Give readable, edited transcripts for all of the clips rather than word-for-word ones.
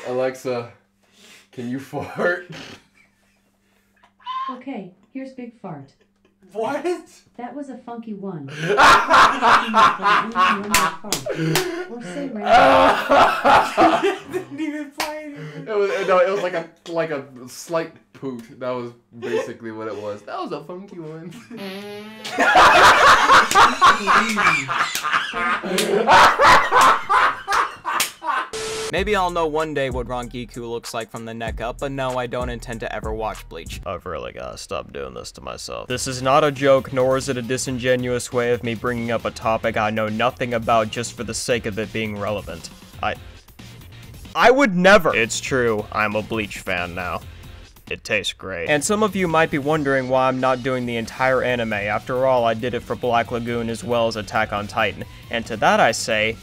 Alexa, can you fart? Okay, here's Big Fart. What? That was a funky one. Or say Didn't even play anything. It was like a slight poot. That was basically what it was. That was a funky one. Maybe I'll know one day what Rangiku looks like from the neck up, but no, I don't intend to ever watch Bleach. I've really gotta stop doing this to myself. This is not a joke, nor is it a disingenuous way of me bringing up a topic I know nothing about just for the sake of it being relevant. I would never! It's true, I'm a Bleach fan now. It tastes great. And some of you might be wondering why I'm not doing the entire anime. After all, I did it for Black Lagoon as well as Attack on Titan. And to that I say,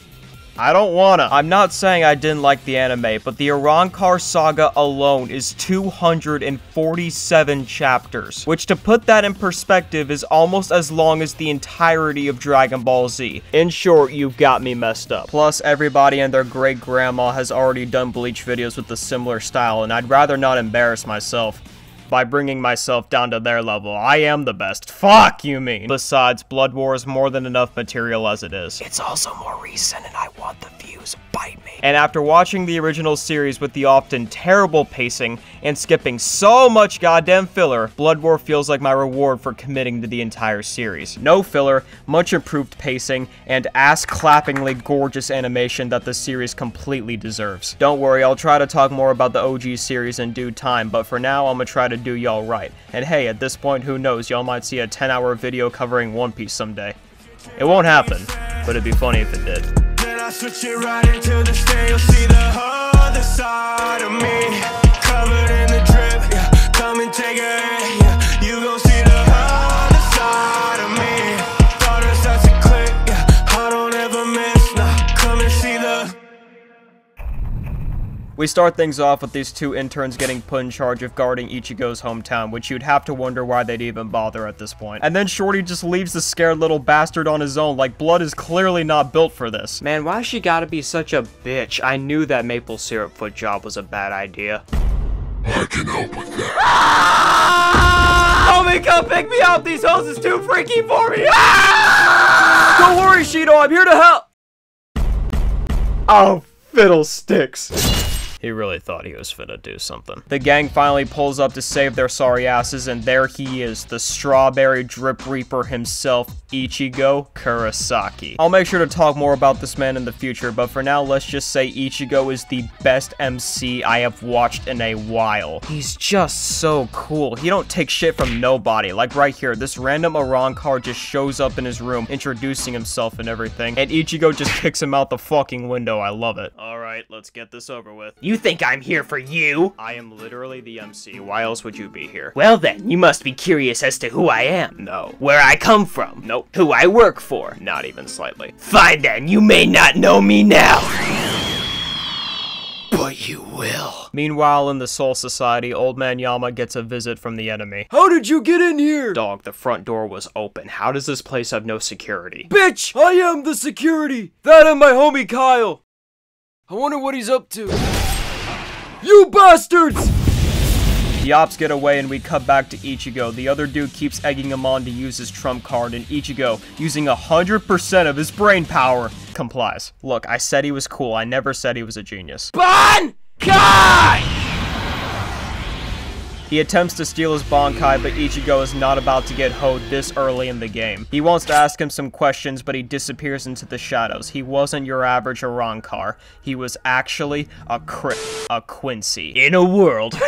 I don't wanna. I'm not saying I didn't like the anime, but the Arrancar saga alone is 247 chapters, which to put that in perspective is almost as long as the entirety of Dragon Ball Z. In short, you've got me messed up. Plus, everybody and their great-grandma has already done Bleach videos with a similar style, and I'd rather not embarrass myself by bringing myself down to their level. I am the best. Fuck, you mean. Besides, Blood War is more than enough material as it is. It's also more recent and I want the views. Bite me. And after watching the original series with the often terrible pacing and skipping so much goddamn filler, Blood War feels like my reward for committing to the entire series. No filler, much improved pacing, and ass-clappingly gorgeous animation that the series completely deserves. Don't worry, I'll try to talk more about the OG series in due time, but for now, I'm gonna try to do y'all right. And hey, at this point, who knows, y'all might see a 10-hour video covering One Piece someday. It won't happen, but it'd be funny if it did. Then I switch it right into the stay, you'll see the other side of me, covered in the drip, yeah. Come and take a hit, yeah. You gon' see the other side of me. Thought it starts to click, yeah. I don't ever miss, nah. Come and see the. We start things off with these two interns getting put in charge of guarding Ichigo's hometown, which you'd have to wonder why they'd even bother at this point. And then Shorty just leaves the scared little bastard on his own, like Blood is clearly not built for this. Man, why she gotta be such a bitch? I knew that maple syrup foot job was a bad idea. I can help with that. Homie, come pick me up! These hoes is too freaky for me! Don't worry, Shido, I'm here to help! Oh, fiddlesticks. He really thought he was finna do something. The gang finally pulls up to save their sorry asses, and there he is, the strawberry drip reaper himself, Ichigo Kurosaki. I'll make sure to talk more about this man in the future, but for now, let's just say Ichigo is the best MC I have watched in a while. He's just so cool. He don't take shit from nobody. Like right here, this random Arrancar just shows up in his room, introducing himself and everything, and Ichigo just kicks him out the fucking window. I love it. Alright, let's get this over with. You think I'm here for you? I am literally the MC. Why else would you be here? Well then, you must be curious as to who I am. No. Where I come from. Nope. Who I work for. Not even slightly. Fine then, you may not know me now, but you will. Meanwhile, in the Soul Society, Old Man Yama gets a visit from the enemy. How did you get in here? Dog, the front door was open. How does this place have no security? Bitch! I am the security! That and my homie Kyle! I wonder what he's up to. You bastards! The ops get away and we cut back to Ichigo. The other dude keeps egging him on to use his trump card, and Ichigo, using 100% of his brain power, complies. Look, I said he was cool. I never said he was a genius. Bankai! He attempts to steal his Bankai, but Ichigo is not about to get hoed this early in the game. He wants to ask him some questions, but he disappears into the shadows. He wasn't your average Arrancar. He was actually a Quincy. In a world.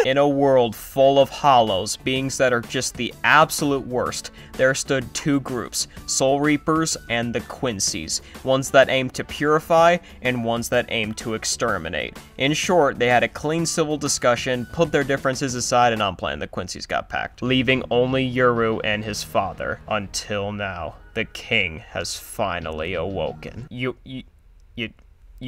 In a world full of hollows, beings that are just the absolute worst, there stood two groups, Soul Reapers and the Quincies. Ones that aimed to purify, and ones that aimed to exterminate. In short, they had a clean civil discussion, put their differences aside, and on plan, the Quincies got packed, leaving only Yuru and his father. Until now, the king has finally awoken. You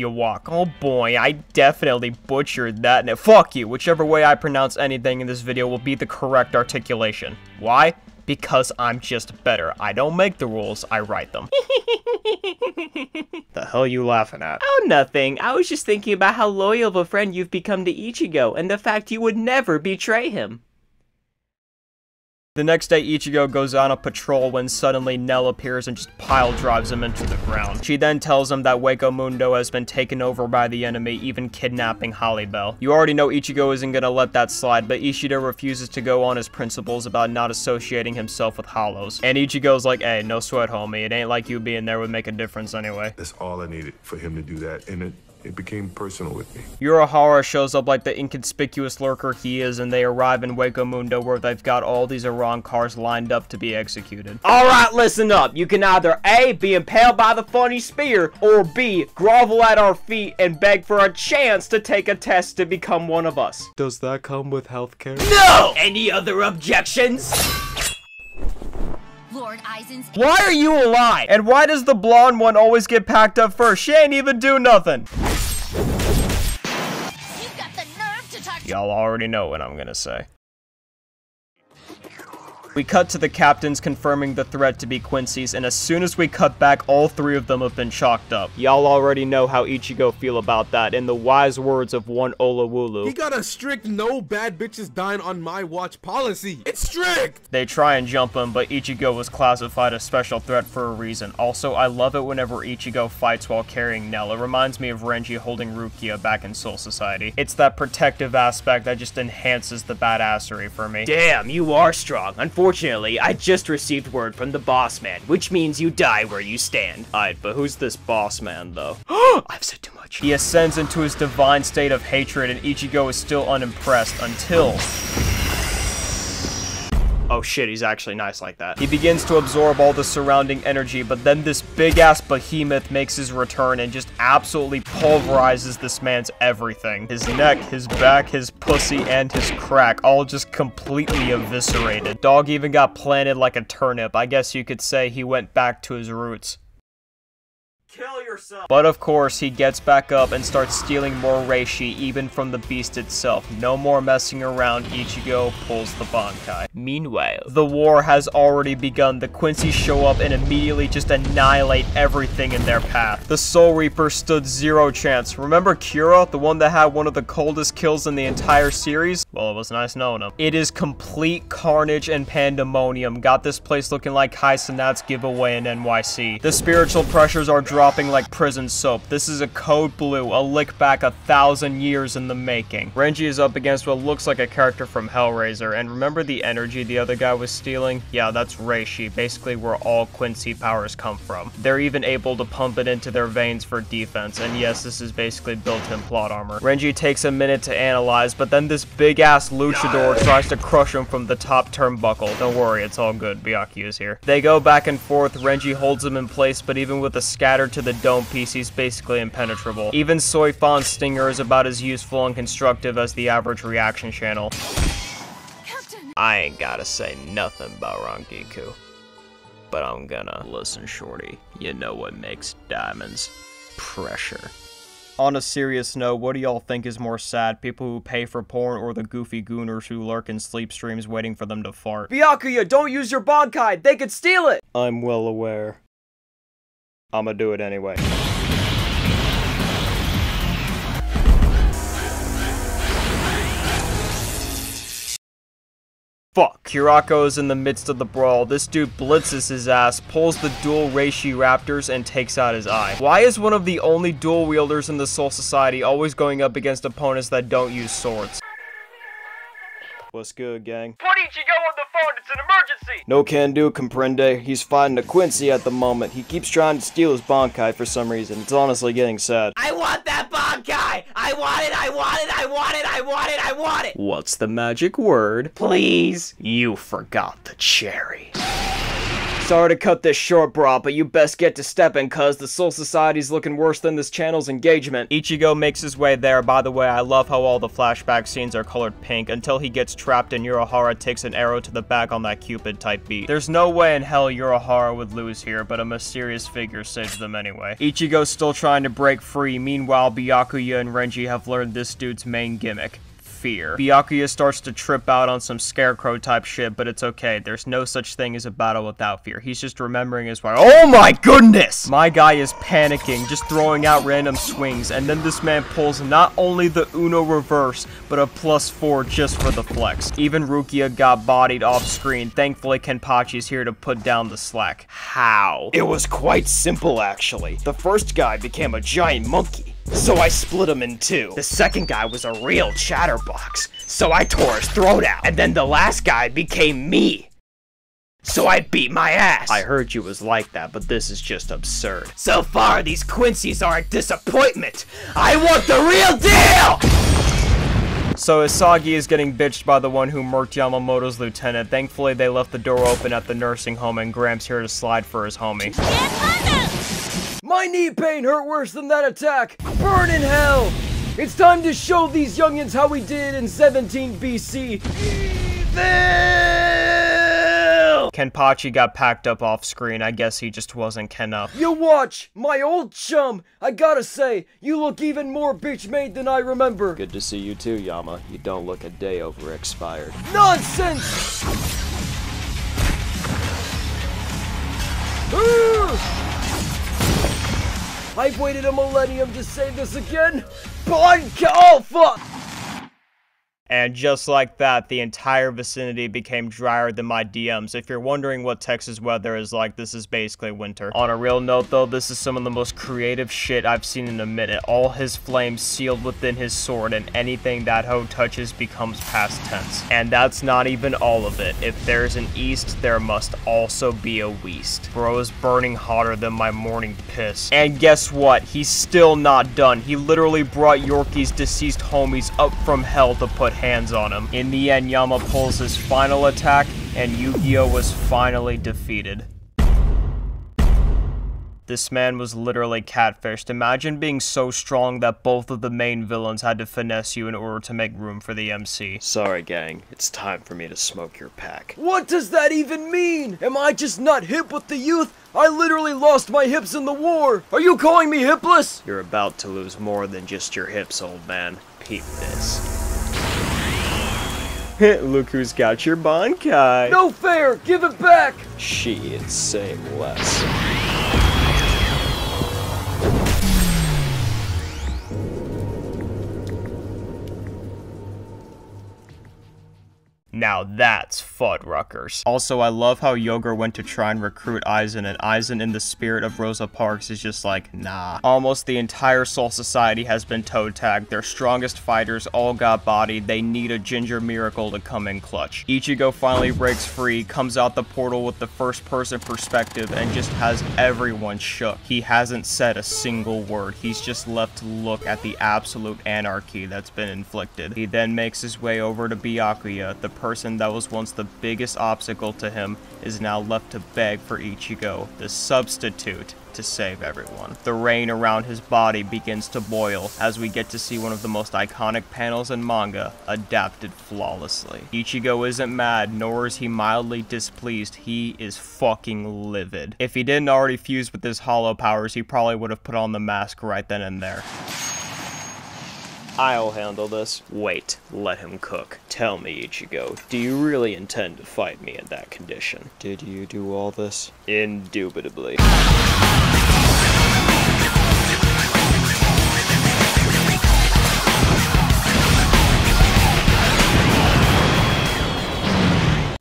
walk. Oh boy, I definitely butchered that. Fuck you. Whichever way I pronounce anything in this video will be the correct articulation. Why? Because I'm just better. I don't make the rules, I write them. The hell you laughing at? Oh, nothing. I was just thinking about how loyal of a friend you've become to Ichigo, and the fact you would never betray him. The next day, Ichigo goes on a patrol when suddenly Nell appears and just pile drives him into the ground. She then tells him that Hueco Mundo has been taken over by the enemy, even kidnapping Holly-Bell. You already know Ichigo isn't gonna let that slide, but Ishido refuses to go on his principles about not associating himself with hollows. And Ichigo's like, hey, no sweat, homie. It ain't like you being there would make a difference anyway. That's all I needed for him to do that, and it became personal with me. Urahara shows up like the inconspicuous lurker he is, and they arrive in Hueco Mundo where they've got all these Iran cars lined up to be executed. Alright, listen up. You can either A, be impaled by the funny spear, or B, grovel at our feet and beg for a chance to take a test to become one of us. Does that come with healthcare? No! Any other objections? Lord Aizen's. Why are you alive? And why does the blonde one always get packed up first? She ain't even do nothing. You got the nerve to talk. Y'all already know what I'm gonna say. We cut to the captains confirming the threat to be Quincy's, and as soon as we cut back, all three of them have been chalked up. Y'all already know how Ichigo feel about that, in the wise words of one Olawulu. He got a strict no bad bitches dying on my watch policy. It's strict! They try and jump him, but Ichigo was classified as special threat for a reason. Also, I love it whenever Ichigo fights while carrying Nell. It reminds me of Renji holding Rukia back in Soul Society. It's that protective aspect that just enhances the badassery for me. Damn, you are strong. Unfortunately, I just received word from the boss man, which means you die where you stand. Alright, but who's this boss man, though? I've said too much. He ascends into his divine state of hatred, and Ichigo is still unimpressed until... Oh shit, he's actually nice like that. He begins to absorb all the surrounding energy, but then this big-ass behemoth makes his return and just absolutely pulverizes this man's everything. His neck, his back, his pussy, and his crack, all just completely eviscerated. Dog even got planted like a turnip. I guess you could say he went back to his roots. Kill yourself. But of course, he gets back up and starts stealing more reishi, even from the beast itself. No more messing around, Ichigo pulls the Bankai. Meanwhile, The war has already begun. The Quincy's show up and immediately just annihilate everything in their path. The Soul Reaper stood zero chance. Remember Kira, the one that had one of the coldest kills in the entire series? Well, it was nice knowing him. It is complete carnage and pandemonium. Got this place looking like Hisenat's giveaway in NYC. The spiritual pressures are dropping like prison soap. This is a code blue, a lick back 1,000 years in the making. Renji is up against what looks like a character from Hellraiser, and remember the energy the other guy was stealing? Yeah, that's reishi, basically where all Quincy powers come from. They're even able to pump it into their veins for defense, and yes, this is basically built-in plot armor. Renji takes a minute to analyze, but then this big-ass luchador tries to crush him from the top turnbuckle. Don't worry, it's all good, Byakuya is here. They go back and forth, Renji holds him in place, but even with a scatter to the dome piece, he's basically impenetrable. Even Soifan's stinger is about as useful and constructive as the average reaction channel. Captain. I ain't gotta say nothing about Rangiku, but I'm gonna. Listen, shorty, you know what makes diamonds? Pressure. On a serious note, what do y'all think is more sad? People who pay for porn or the goofy gooners who lurk in sleep streams waiting for them to fart? Byakuya, don't use your Bankai! They could steal it! I'm well aware. I'ma do it anyway. Fuck. Kurako is in the midst of the brawl. This dude blitzes his ass, pulls the dual reishi raptors, and takes out his eye. Why is one of the only dual wielders in the Soul Society always going up against opponents that don't use swords? What's good, gang? Put Ichigo on the phone, it's an emergency! No can do, comprende. He's fighting a Quincy at the moment. He keeps trying to steal his Bankai for some reason. It's honestly getting sad. I want that Bankai! I want it, I want it, I want it, I want it, I want it! What's the magic word? Please? You forgot the cherry. Sorry to cut this short, brah, but you best get to stepping, cuz the Soul Society's looking worse than this channel's engagement. Ichigo makes his way there. By the way, I love how all the flashback scenes are colored pink until he gets trapped and Urahara takes an arrow to the back on that Cupid type beat. There's no way in hell Urahara would lose here, but a mysterious figure saves them anyway. Ichigo's still trying to break free. Meanwhile, Byakuya and Renji have learned this dude's main gimmick: fear. Byakuya starts to trip out on some scarecrow type shit, but it's okay. There's no such thing as a battle without fear. He's just remembering his wife. Oh my goodness! My guy is panicking, just throwing out random swings, and then this man pulls not only the Uno reverse, but a +4 just for the flex. Even Rukia got bodied off screen. Thankfully, Kenpachi's here to put down the slack. How? It was quite simple, actually. The first guy became a giant monkey, so I split him in two. The second guy was a real chatterbox, so I tore his throat out. And then the last guy became me, so I beat my ass. I heard you was like that, but this is just absurd. So far, these Quincy's are a disappointment. I want the real deal! So Isagi is getting bitched by the one who murked Yamamoto's lieutenant. Thankfully, they left the door open at the nursing home, and Gramps here to slide for his homie. My knee pain hurt worse than that attack. Burn in hell! It's time to show these youngins how we did in 17 BC. Evil! Kenpachi got packed up off screen. I guess he just wasn't Ken up. You watch, my old chum. I gotta say, you look even more bitch-made than I remember. Good to see you too, Yama. You don't look a day over expired. Nonsense! I've waited a millennium to say this again. Oh, fuck! And just like that, the entire vicinity became drier than my DMs. If you're wondering what Texas weather is like, this is basically winter. On a real note though, this is some of the most creative shit I've seen in a minute. All his flames sealed within his sword, and anything that hoe touches becomes past tense. And that's not even all of it. If there's an east, there must also be a west. Bro is burning hotter than my morning piss. And guess what? He's still not done. He literally brought Yorkie's deceased homies up from hell to put hands on him. In the end, Yama pulls his final attack, and Yu-Gi-Oh was finally defeated. This man was literally catfished. Imagine being so strong that both of the main villains had to finesse you in order to make room for the MC. Sorry, gang. It's time for me to smoke your pack. What does that even mean? Am I just not hip with the youth? I literally lost my hips in the war. Are you calling me hipless? You're about to lose more than just your hips, old man. Peep this. Look who's got your Bankai. No fair! Give it back! She'd say less. Now that's Fuddruckers. Also, I love how Yoger went to try and recruit Aizen, and Aizen, in the spirit of Rosa Parks, is just like, nah. Almost the entire Soul Society has been toe tagged. Their strongest fighters all got bodied. They need a ginger miracle to come in clutch. Ichigo finally breaks free, comes out the portal with the first person perspective, and just has everyone shook. He hasn't said a single word. He's just left to look at the absolute anarchy that's been inflicted. He then makes his way over to Byakuya. The person that was once the biggest obstacle to him is now left to beg for Ichigo, the substitute, to save everyone. The rain around his body begins to boil as we get to see one of the most iconic panels in manga adapted flawlessly. Ichigo isn't mad, nor is he mildly displeased. He is fucking livid. If he didn't already fuse with his hollow powers, he probably would have put on the mask right then and there. I'll handle this. Wait, let him cook. Tell me, Ichigo, do you really intend to fight me in that condition? Did you do all this? Indubitably.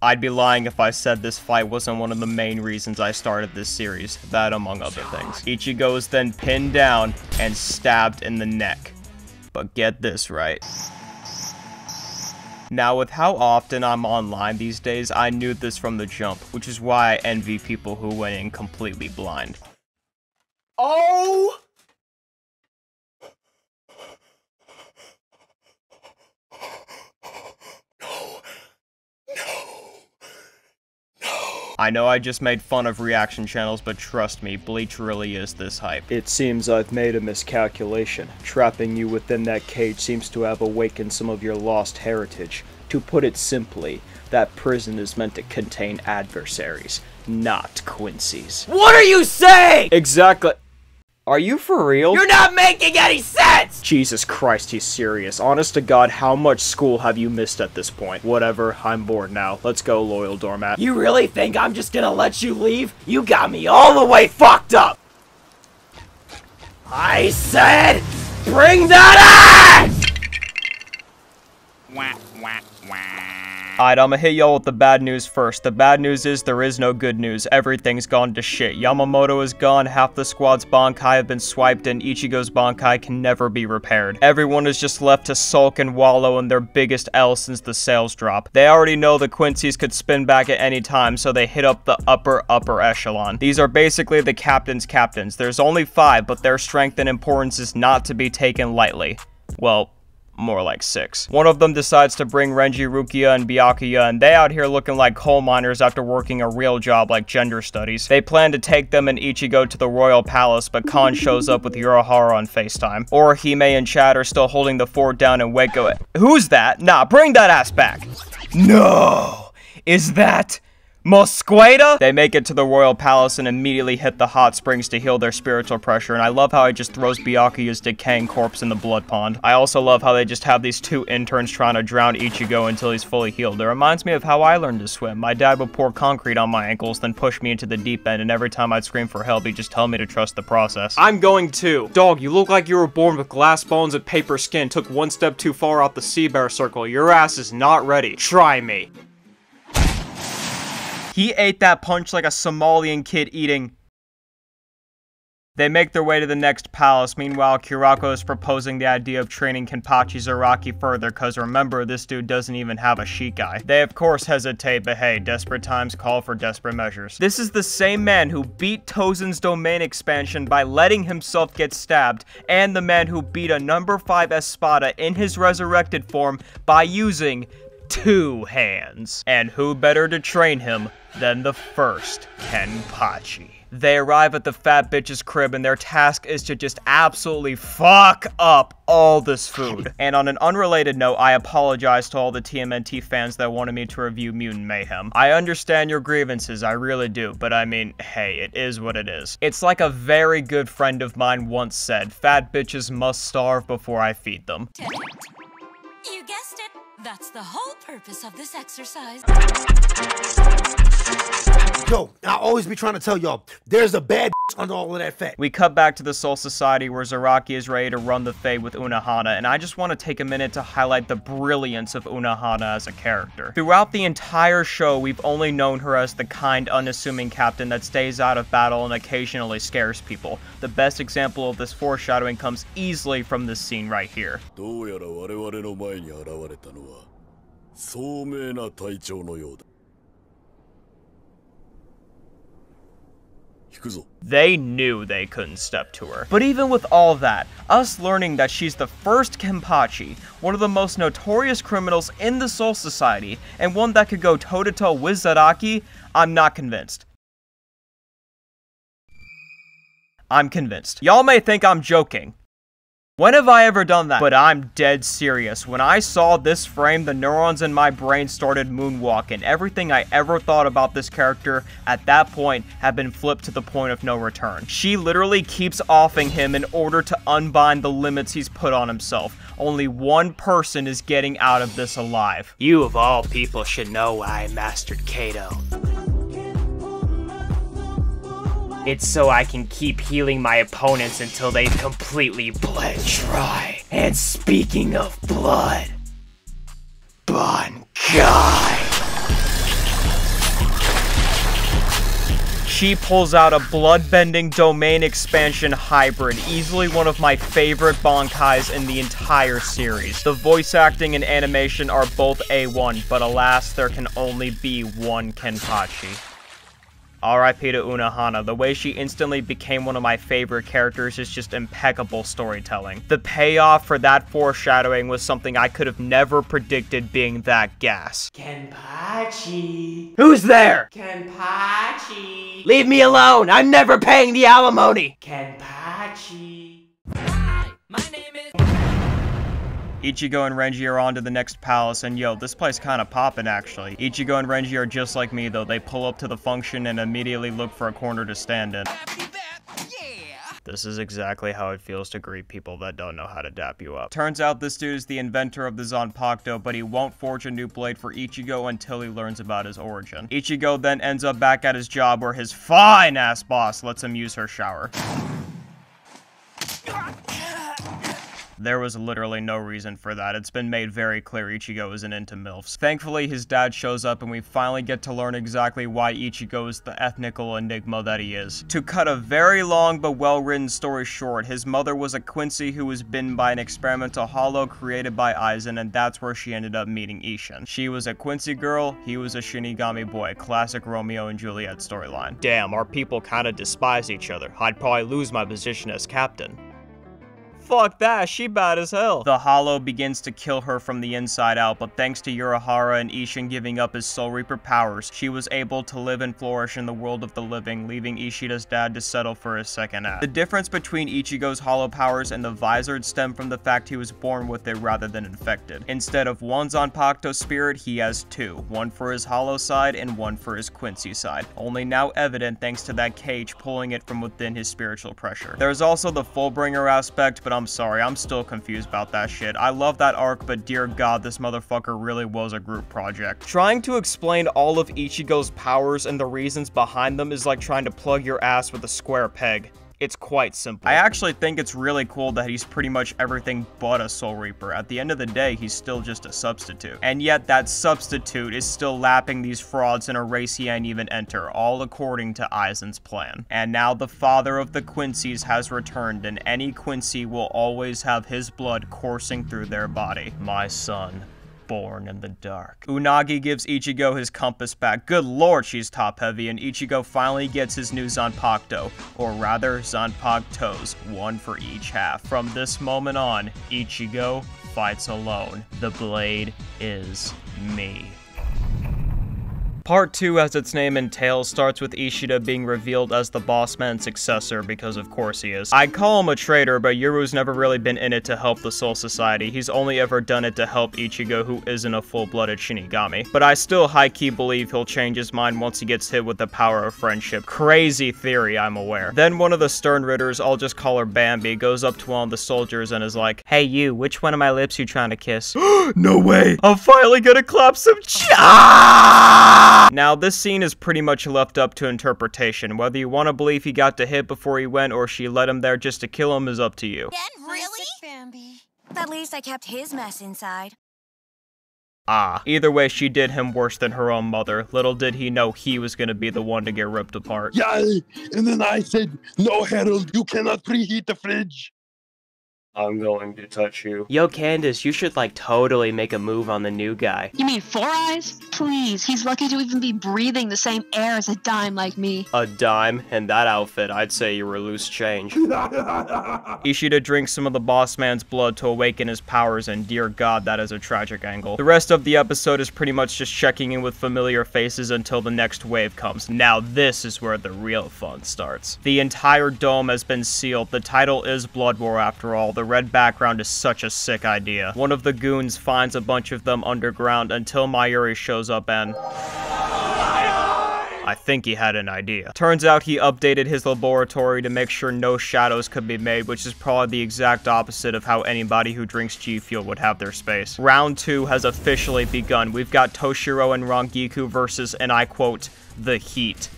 I'd be lying if I said this fight wasn't one of the main reasons I started this series, that among other things. Ichigo is then pinned down and stabbed in the neck. But get this right. Now, with how often I'm online these days, I knew this from the jump, which is why I envy people who went in completely blind. Oh! I know I just made fun of reaction channels, but trust me, Bleach really is this hype. It seems I've made a miscalculation. Trapping you within that cage seems to have awakened some of your lost heritage. To put it simply, that prison is meant to contain adversaries, not Quincy's. What are you saying?! Exactly. Are you for real? You're not making any sense! Jesus Christ, he's serious. Honest to God, how much school have you missed at this point? Whatever, I'm bored now. Let's go, loyal doormat. You really think I'm just gonna let you leave? You got me all the way fucked up! I said, bring that axe! Alright, I'ma hit y'all with the bad news first. The bad news is there is no good news. Everything's gone to shit. Yamamoto is gone, half the squad's Bankai have been swiped, and Ichigo's Bankai can never be repaired. Everyone is just left to sulk and wallow in their biggest L since the sales drop. They already know the Quincy's could spin back at any time, so they hit up the upper echelon. These are basically the captain's captains. There's only 5, but their strength and importance is not to be taken lightly. Well, more like 6. One of them decides to bring Renji, Rukia, and Byakuya, and they out here looking like coal miners after working a real job like gender studies. They plan to take them and Ichigo to the royal palace, but Khan shows up with Urahara on FaceTime. Orihime and Chad are still holding the fort down in Waco. Who's that? Nah, bring that ass back. No! Is that Mosqueda? They make it to the royal palace and immediately hit the hot springs to heal their spiritual pressure, and I love how he just throws Byakuya's decaying corpse in the blood pond. I also love how they just have these 2 interns trying to drown Ichigo until he's fully healed. It reminds me of how I learned to swim. My dad would pour concrete on my ankles, then push me into the deep end, and every time I'd scream for help, he'd just tell me to trust the process. I'm going too. Dog, you look like you were born with glass bones and paper skin, took 1 step too far out the sea bear circle. Your ass is not ready. Try me. He ate that punch like a Somalian kid eating. They make their way to the next palace. Meanwhile, Kurako is proposing the idea of training Kenpachi Zaraki further, cause remember, this dude doesn't even have a Shikai. They of course hesitate, but hey, desperate times call for desperate measures. This is the same man who beat Tozen's domain expansion by letting himself get stabbed, and the man who beat a number 5 Espada in his resurrected form by using 2 hands. And who better to train him than the first Kenpachi? They arrive at the fat bitch's crib and their task is to just absolutely fuck up all this food. And on an unrelated note, I apologize to all the TMNT fans that wanted me to review Mutant Mayhem. I understand your grievances, I really do, but I mean, hey, it is what it is. It's like a very good friend of mine once said, fat bitches must starve before I feed them. You guessed it. That's the whole purpose of this exercise. Yo, I'll always be trying to tell y'all, there's a bad under all of that fat. We cut back to the Soul Society where Zaraki is ready to run the Fade with Unohana, and I just want to take a minute to highlight the brilliance of Unohana as a character. Throughout the entire show, we've only known her as the kind, unassuming captain that stays out of battle and occasionally scares people. The best example of this foreshadowing comes easily from this scene right here. They knew they couldn't step to her. But even with all that, us learning that she's the first Kenpachi, one of the most notorious criminals in the Soul Society, and one that could go toe-to-toe with Zaraki, I'm not convinced. I'm convinced. Y'all may think I'm joking. When have I ever done that? But I'm dead serious. When I saw this frame, the neurons in my brain started moonwalking. Everything I ever thought about this character at that point had been flipped to the point of no return. She literally keeps offing him in order to unbind the limits he's put on himself. Only one person is getting out of this alive. You of all people should know why I mastered Kato. It's so I can keep healing my opponents until they've completely bled dry. And speaking of blood, Bankai. She pulls out a blood-bending domain expansion hybrid, easily one of my favorite Bankais in the entire series. The voice acting and animation are both A1, but alas, there can only be one Kenpachi. R.I.P. to Unohana. The way she instantly became one of my favorite characters is just impeccable storytelling. The payoff for that foreshadowing was something I could have never predicted being that gas. Kenpachi. Who's there? Kenpachi. Leave me alone. I'm never paying the alimony. Kenpachi. Hi, my name is... Ichigo and Renji are on to the next palace, and yo, this place kinda poppin' actually. Ichigo and Renji are just like me though, they pull up to the function and immediately look for a corner to stand in. This is exactly how it feels to greet people that don't know how to dap you up. Turns out this dude is the inventor of the Zanpakuto, but he won't forge a new blade for Ichigo until he learns about his origin. Ichigo then ends up back at his job where his fine-ass boss lets him use her shower. There was literally no reason for that. It's been made very clear Ichigo isn't into MILFs. Thankfully, his dad shows up and we finally get to learn exactly why Ichigo is the ethnical enigma that he is. To cut a very long but well-written story short, his mother was a Quincy who was bitten by an experimental hollow created by Aizen, and that's where she ended up meeting Ishin. She was a Quincy girl, he was a Shinigami boy. Classic Romeo and Juliet storyline. Damn, our people kinda despise each other. I'd probably lose my position as captain. Fuck that, she bad as hell. The Hollow begins to kill her from the inside out, but thanks to Urahara and Ishin giving up his Soul Reaper powers, she was able to live and flourish in the world of the living, leaving Ishida's dad to settle for his second act. The difference between Ichigo's Hollow powers and the Visored stem from the fact he was born with it rather than infected. Instead of one Zanpakuto spirit, he has two, one for his Hollow side and one for his Quincy side, only now evident thanks to that cage pulling it from within his spiritual pressure. There's also the Fullbringer aspect, but I'm sorry, I'm still confused about that shit. I love that arc, but dear god, this motherfucker really was a group project. Trying to explain all of Ichigo's powers and the reasons behind them is like trying to plug your ass with a square peg. It's quite simple. I actually think it's really cool that he's pretty much everything but a Soul Reaper. At the end of the day, he's still just a substitute. And yet that substitute is still lapping these frauds in a race he ain't even enter, all according to Aizen's plan. And now the father of the Quincy's has returned, and any Quincy will always have his blood coursing through their body. My son. Born in the dark. Unagi gives Ichigo his compass back. Good lord, she's top heavy, and Ichigo finally gets his new Zanpakuto, or rather Zanpakutos, one for each half. From this moment on, Ichigo fights alone. The blade is me. Part 2, as its name entails, starts with Ishida being revealed as the Bossman's successor, because of course he is. I'd call him a traitor, but Yuru's never really been in it to help the Soul Society. He's only ever done it to help Ichigo, who isn't a full-blooded Shinigami. But I still high-key believe he'll change his mind once he gets hit with the power of friendship. Crazy theory, I'm aware. Then one of the Stern Ritters, I'll just call her Bambi, goes up to one of the soldiers and is like, "Hey you, which one of my lips you trying to kiss?" No way! I'm finally gonna clap some Now, this scene is pretty much left up to interpretation. Whether you want to believe he got to hit before he went or she let him there just to kill him is up to you. Ben, really? Bambi. At least I kept his mess inside. Either way, she did him worse than her own mother. Little did he know he was gonna be the one to get ripped apart. Yeah, and then I said, "No, Harold, you cannot preheat the fridge." I'm going to touch you. Yo, Candace, you should, like, totally make a move on the new guy. You mean Four Eyes? Please, he's lucky to even be breathing the same air as a dime like me. A dime? In that outfit, I'd say you were loose change. Ishida drinks some of the boss man's blood to awaken his powers, and dear god, that is a tragic angle. The rest of the episode is pretty much just checking in with familiar faces until the next wave comes. Now this is where the real fun starts. The entire dome has been sealed. The title is Blood War after all. The red background is such a sick idea. One of the goons finds a bunch of them underground until Mayuri shows up and... I think he had an idea. Turns out he updated his laboratory to make sure no shadows could be made, which is probably the exact opposite of how anybody who drinks G Fuel would have their space. Round 2 has officially begun. We've got Toshiro and Rangiku versus, and I quote, the heat.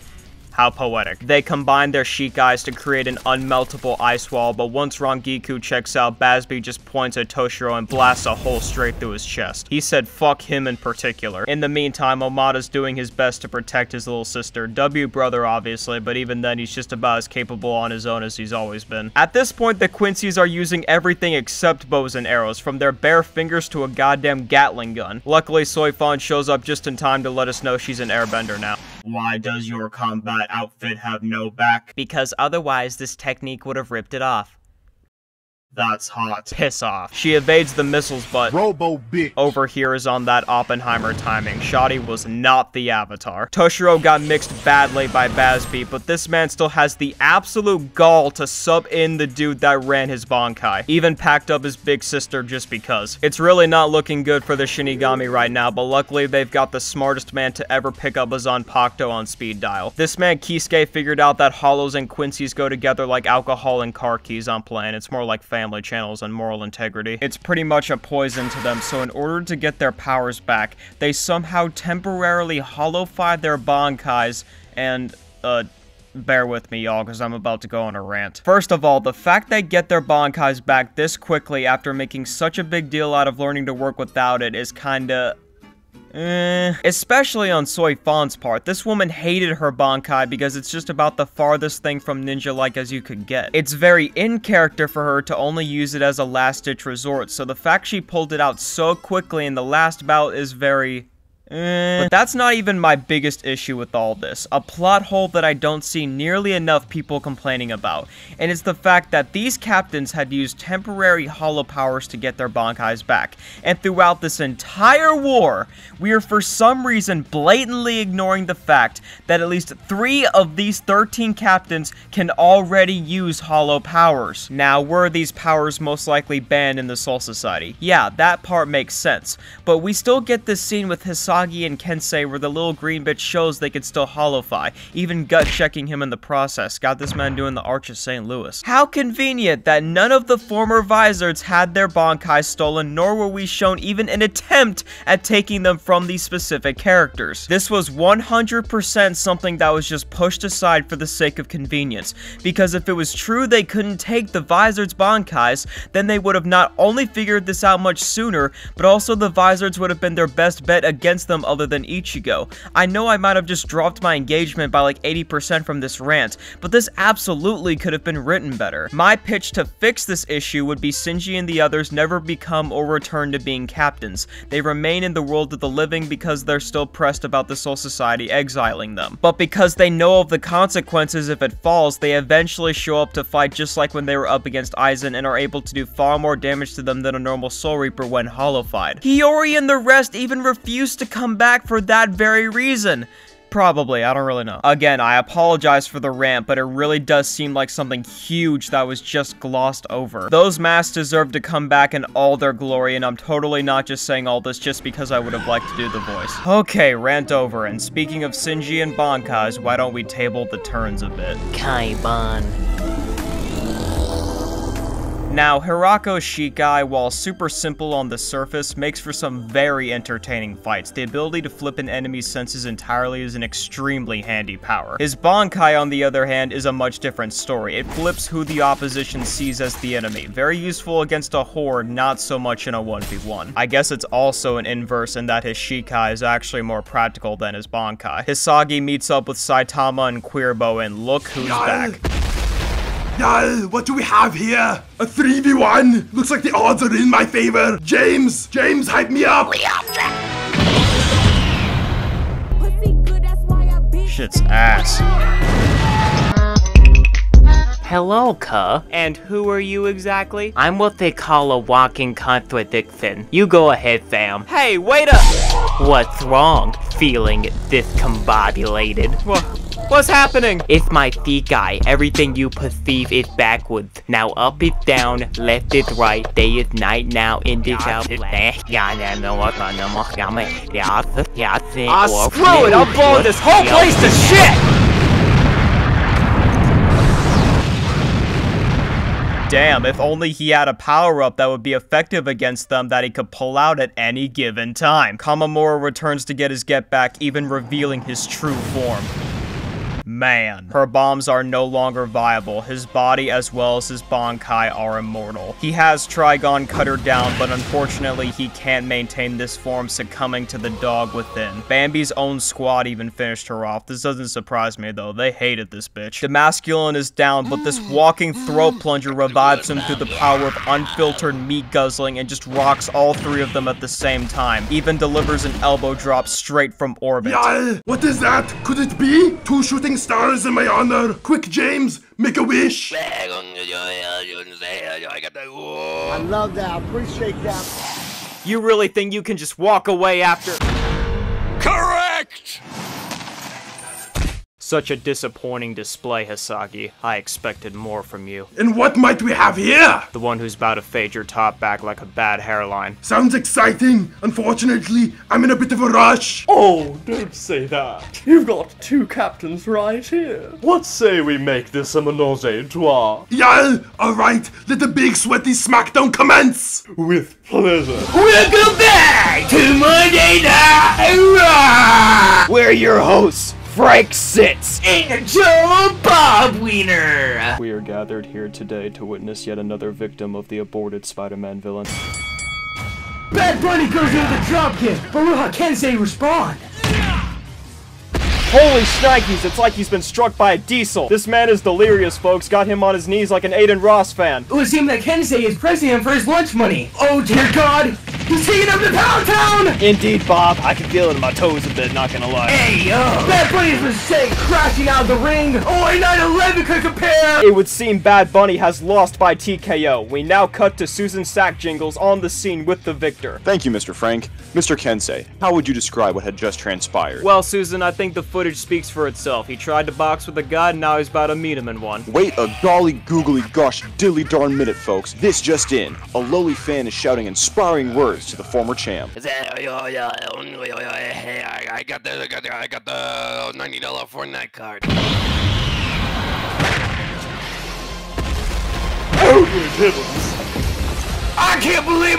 How poetic. They combine their chic eyes to create an unmeltable ice wall, but once Rangiku checks out, Basby just points at Toshiro and blasts a hole straight through his chest. He said fuck him in particular. In the meantime, Omada's doing his best to protect his little sister. W brother, obviously, but even then, he's just about as capable on his own as he's always been. At this point, the Quincy's are using everything except bows and arrows, from their bare fingers to a goddamn Gatling gun. Luckily, Soifon shows up just in time to let us know she's an airbender now. Why does your combat outfit have no back? Because otherwise this technique would have ripped it off. That's hot. Piss off. She evades the missiles, but Robo bitch. over here is on that Oppenheimer timing. Shoddy was not the Avatar. Toshiro got mixed badly by Bazby, but this man still has the absolute gall to sub in the dude that ran his Bankai. Even packed up his big sister just because. It's really not looking good for the Shinigami right now, but luckily they've got the smartest man to ever pick up a Zanpakuto on speed dial. This man Kisuke figured out that hollows and Quincy's go together like alcohol and car keys on plan. It's more like family channels and moral integrity. It's pretty much a poison to them, so in order to get their powers back, they somehow temporarily hollow-fied their Bankais and, bear with me, y'all, because I'm about to go on a rant. First of all, the fact they get their Bankais back this quickly after making such a big deal out of learning to work without it is kinda... especially on Soi Fan's part. This woman hated her Bankai because it's just about the farthest thing from ninja-like as you could get. It's very in character for her to only use it as a last-ditch resort, so the fact she pulled it out so quickly in the last bout is very... But that's not even my biggest issue with all this. A plot hole that I don't see nearly enough people complaining about. And it's the fact that these captains had used temporary hollow powers to get their Bankais back. And throughout this entire war, we are for some reason blatantly ignoring the fact that at least 3 of these 13 captains can already use hollow powers. Now, were these powers most likely banned in the Soul Society? Yeah, that part makes sense. But we still get this scene with Hisagi and Kensei where the little green bitch shows they can still hollow-fi, even gut-checking him in the process. Got this man doing the Arch of St. Louis. How convenient that none of the former Vizards had their Bankai stolen, nor were we shown even an attempt at taking them from these specific characters. This was 100% something that was just pushed aside for the sake of convenience, because if it was true they couldn't take the Vizards' Bankais, then they would have not only figured this out much sooner, but also the Vizards would have been their best bet against them other than Ichigo. I know I might have just dropped my engagement by like 80% from this rant, but this absolutely could have been written better. My pitch to fix this issue would be Shinji and the others never become or return to being captains. They remain in the world of the living because they're still pressed about the Soul Society exiling them. But because they know of the consequences if it falls, they eventually show up to fight just like when they were up against Aizen and are able to do far more damage to them than a normal Soul Reaper when hollow-fied. Hiyori and the rest even refused to come back for that very reason. Probably, I don't really know. Again, I apologize for the rant, but it really does seem like something huge that was just glossed over. Those masks deserve to come back in all their glory, and I'm totally not just saying all this just because I would have liked to do the voice. Okay, rant over, and speaking of Shinji and Bankais, why don't we table the turns a bit? Kaiban. Now, Hirako's Shikai, while super simple on the surface, makes for some very entertaining fights. The ability to flip an enemy's senses entirely is an extremely handy power. His Bankai, on the other hand, is a much different story. It flips who the opposition sees as the enemy. Very useful against a horde, not so much in a 1v1. I guess it's also an inverse in that his Shikai is actually more practical than his Bankai. Hisagi meets up with Saitama and Queerbo, and look who's back. What do we have here? A 3v1? Looks like the odds are in my favor. James, hype me up. Shit's ass. Hello, Ka. And who are you exactly? I'm what they call a walking contradiction. You go ahead, fam. Hey, wait up! What's wrong? Feeling discombobulated? What's happening? It's my Shikai. Everything you perceive is backwards. Now up is down, left is right, day is night, now in this out. Screw it, I'll blow this whole place to shit! Damn, if only he had a power-up that would be effective against them that he could pull out at any given time. Kamamura returns to get his get back, even revealing his true form. Man, her bombs are no longer viable. His body as well as his Bankai are immortal. He has Trigon cut her down, but unfortunately he can't maintain this form, succumbing to the dog within. Bambi's own squad even finished her off. This doesn't surprise me though, they hated this bitch. The masculine is down, but this walking throat plunger revives him through the power of unfiltered meat guzzling and just rocks all 3 of them at the same time. Even delivers an elbow drop straight from orbit. What is that? Could it be? 2 shooting stars in my honor. Quick, James, make a wish. I love that. I appreciate that. You really think you can just walk away after? Correct! Such a disappointing display, Hisagi. I expected more from you. And what might we have here? The one who's about to fade your top back like a bad hairline. Sounds exciting. Unfortunately, I'm in a bit of a rush. Oh, don't say that. You've got two captains right here. What say we make this a menage a trois? Yeah, alright. Let the big sweaty smackdown commence. With pleasure. Welcome back to Monday Night Raw! We're your hosts, Frank Sitz and Joe Bob Wiener. We are gathered here today to witness yet another victim of the aborted Spider-Man villain. Bad Bunny goes into the dropkick, but look how Kensei respond. Holy shnikes, it's like he's been struck by a diesel. This man is delirious, folks. Got him on his knees like an Aiden Ross fan. It would seem that Kensei is pressing him for his lunch money. Oh dear God, he's taking him to Pound Town! Indeed, Bob. I can feel it in my toes a bit, not gonna lie. Hey, yo! Bad Bunny's mistake crashing out of the ring. Only 9/11 could compare! It would seem Bad Bunny has lost by TKO. We now cut to Susan Sack Jingles on the scene with the victor. Thank you, Mr. Frank. Mr. Kensei, how would you describe what had just transpired? Well, Susan, I think the footage speaks for itself. He tried to box with a god, and now he's about to meet him in one. Wait a golly googly gosh dilly darn minute, folks. This just in. A lowly fan is shouting inspiring words to the former champ. I got the $90 Fortnite card. Oh, good heavens. I can't believe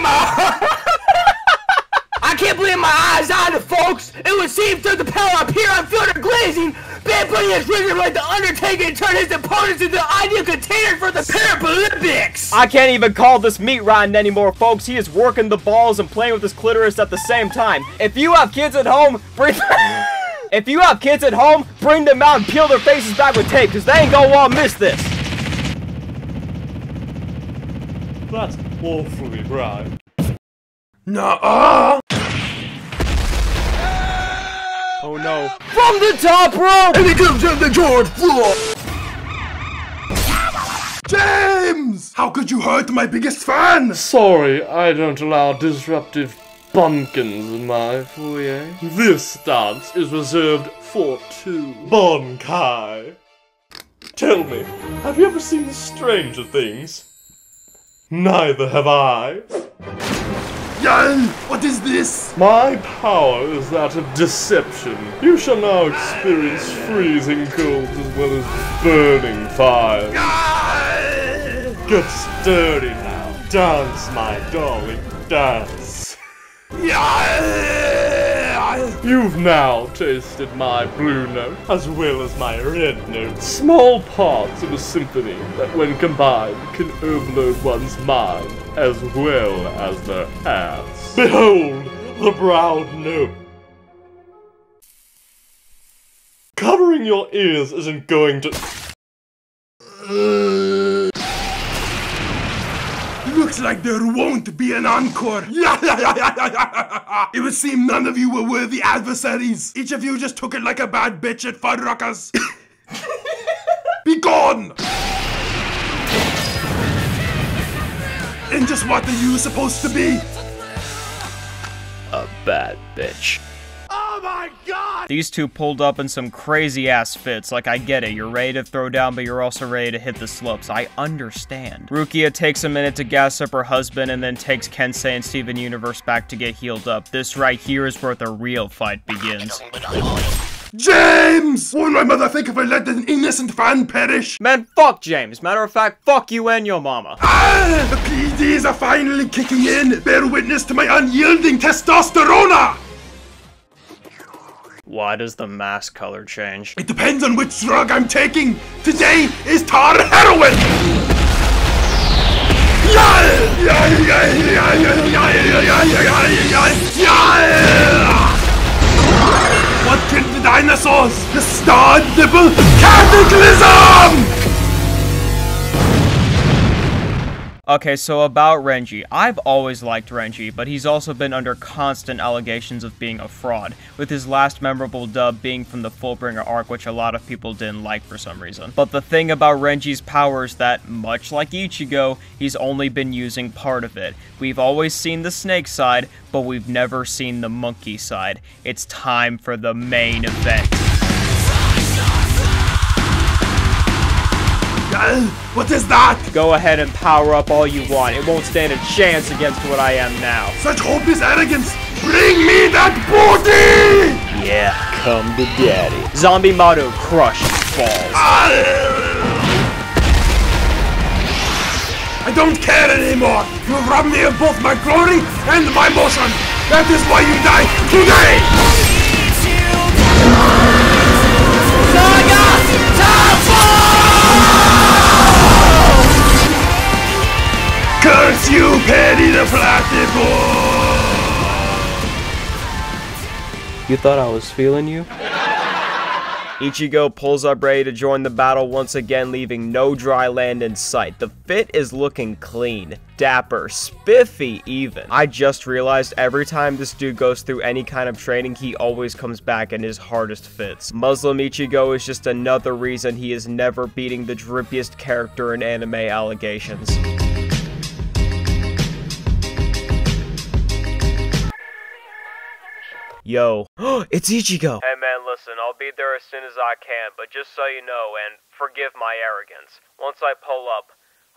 I can't believe my eyes either, folks! It would seem through the power up here on Filter Glazing, Bad Bunny has risen like the Undertaker and turned his opponents into the ideal container for the Paralympics! I can't even call this meat riding anymore, folks. He is working the balls and playing with his clitoris at the same time. If you have kids at home, bring them out and peel their faces back with tape, because they ain't gonna want to miss this. That's awfully bright. Nuh-uh! Oh no. From the top rope! And he comes in the George floor! James! How could you hurt my biggest fan? Sorry, I don't allow disruptive bumpkins in my foyer. This dance is reserved for two. Bonkai. Tell me, have you ever seen Stranger Things? Neither have I. Yal, what is this? My power is that of deception. You shall now experience freezing colds as well as burning fires. Get sturdy now. Dance, my darling, dance. You've now tasted my blue note as well as my red note. Small parts of a symphony that when combined can overload one's mind as well as their hands. Behold the brown note. Covering your ears isn't going to... Looks like there won't be an encore. It would seem none of you were worthy adversaries. Each of you just took it like a bad bitch at Fuddruckers. Be gone! And just what are you supposed to be? A bad bitch. Oh my God! These two pulled up in some crazy ass fits. Like, I get it, you're ready to throw down, but you're also ready to hit the slopes. I understand. Rukia takes a minute to gas up her husband and then takes Kensei and Steven Universe back to get healed up. This right here is where the real fight begins. James! Won't my mother think if I let an innocent fan perish? Man, fuck James. Matter of fact, fuck you and your mama. Ah! The PDs are finally kicking in. Bear witness to my unyielding testosterone! Why does the mask color change? It depends on which drug I'm taking. Today is tar heroin! What killed the dinosaurs? The Star Nipple Cataclysm! Okay, so about Renji. I've always liked Renji, but he's also been under constant allegations of being a fraud, with his last memorable dub being from the Fullbringer arc, which a lot of people didn't like for some reason. But the thing about Renji's power is that, much like Ichigo, he's only been using part of it. We've always seen the snake side, but we've never seen the monkey side. It's time for the main event. What is that? Go ahead and power up all you want. It won't stand a chance against what I am now. Such hopeless arrogance! Bring me that booty! Yeah, come to daddy. Zombie Maru crushed balls. I don't care anymore! You've robbed me of both my glory and my motion! That is why you die today! Saga! Curse you, Petty the Platypus! You thought I was feeling you? Ichigo pulls up ready to join the battle once again, leaving no dry land in sight. The fit is looking clean, dapper, spiffy even. I just realized every time this dude goes through any kind of training, he always comes back in his hardest fits. Muslim Ichigo is just another reason he is never beating the drippiest character in anime allegations. Yo, it's Ichigo! Hey man, listen, I'll be there as soon as I can, but just so you know, and forgive my arrogance, once I pull up,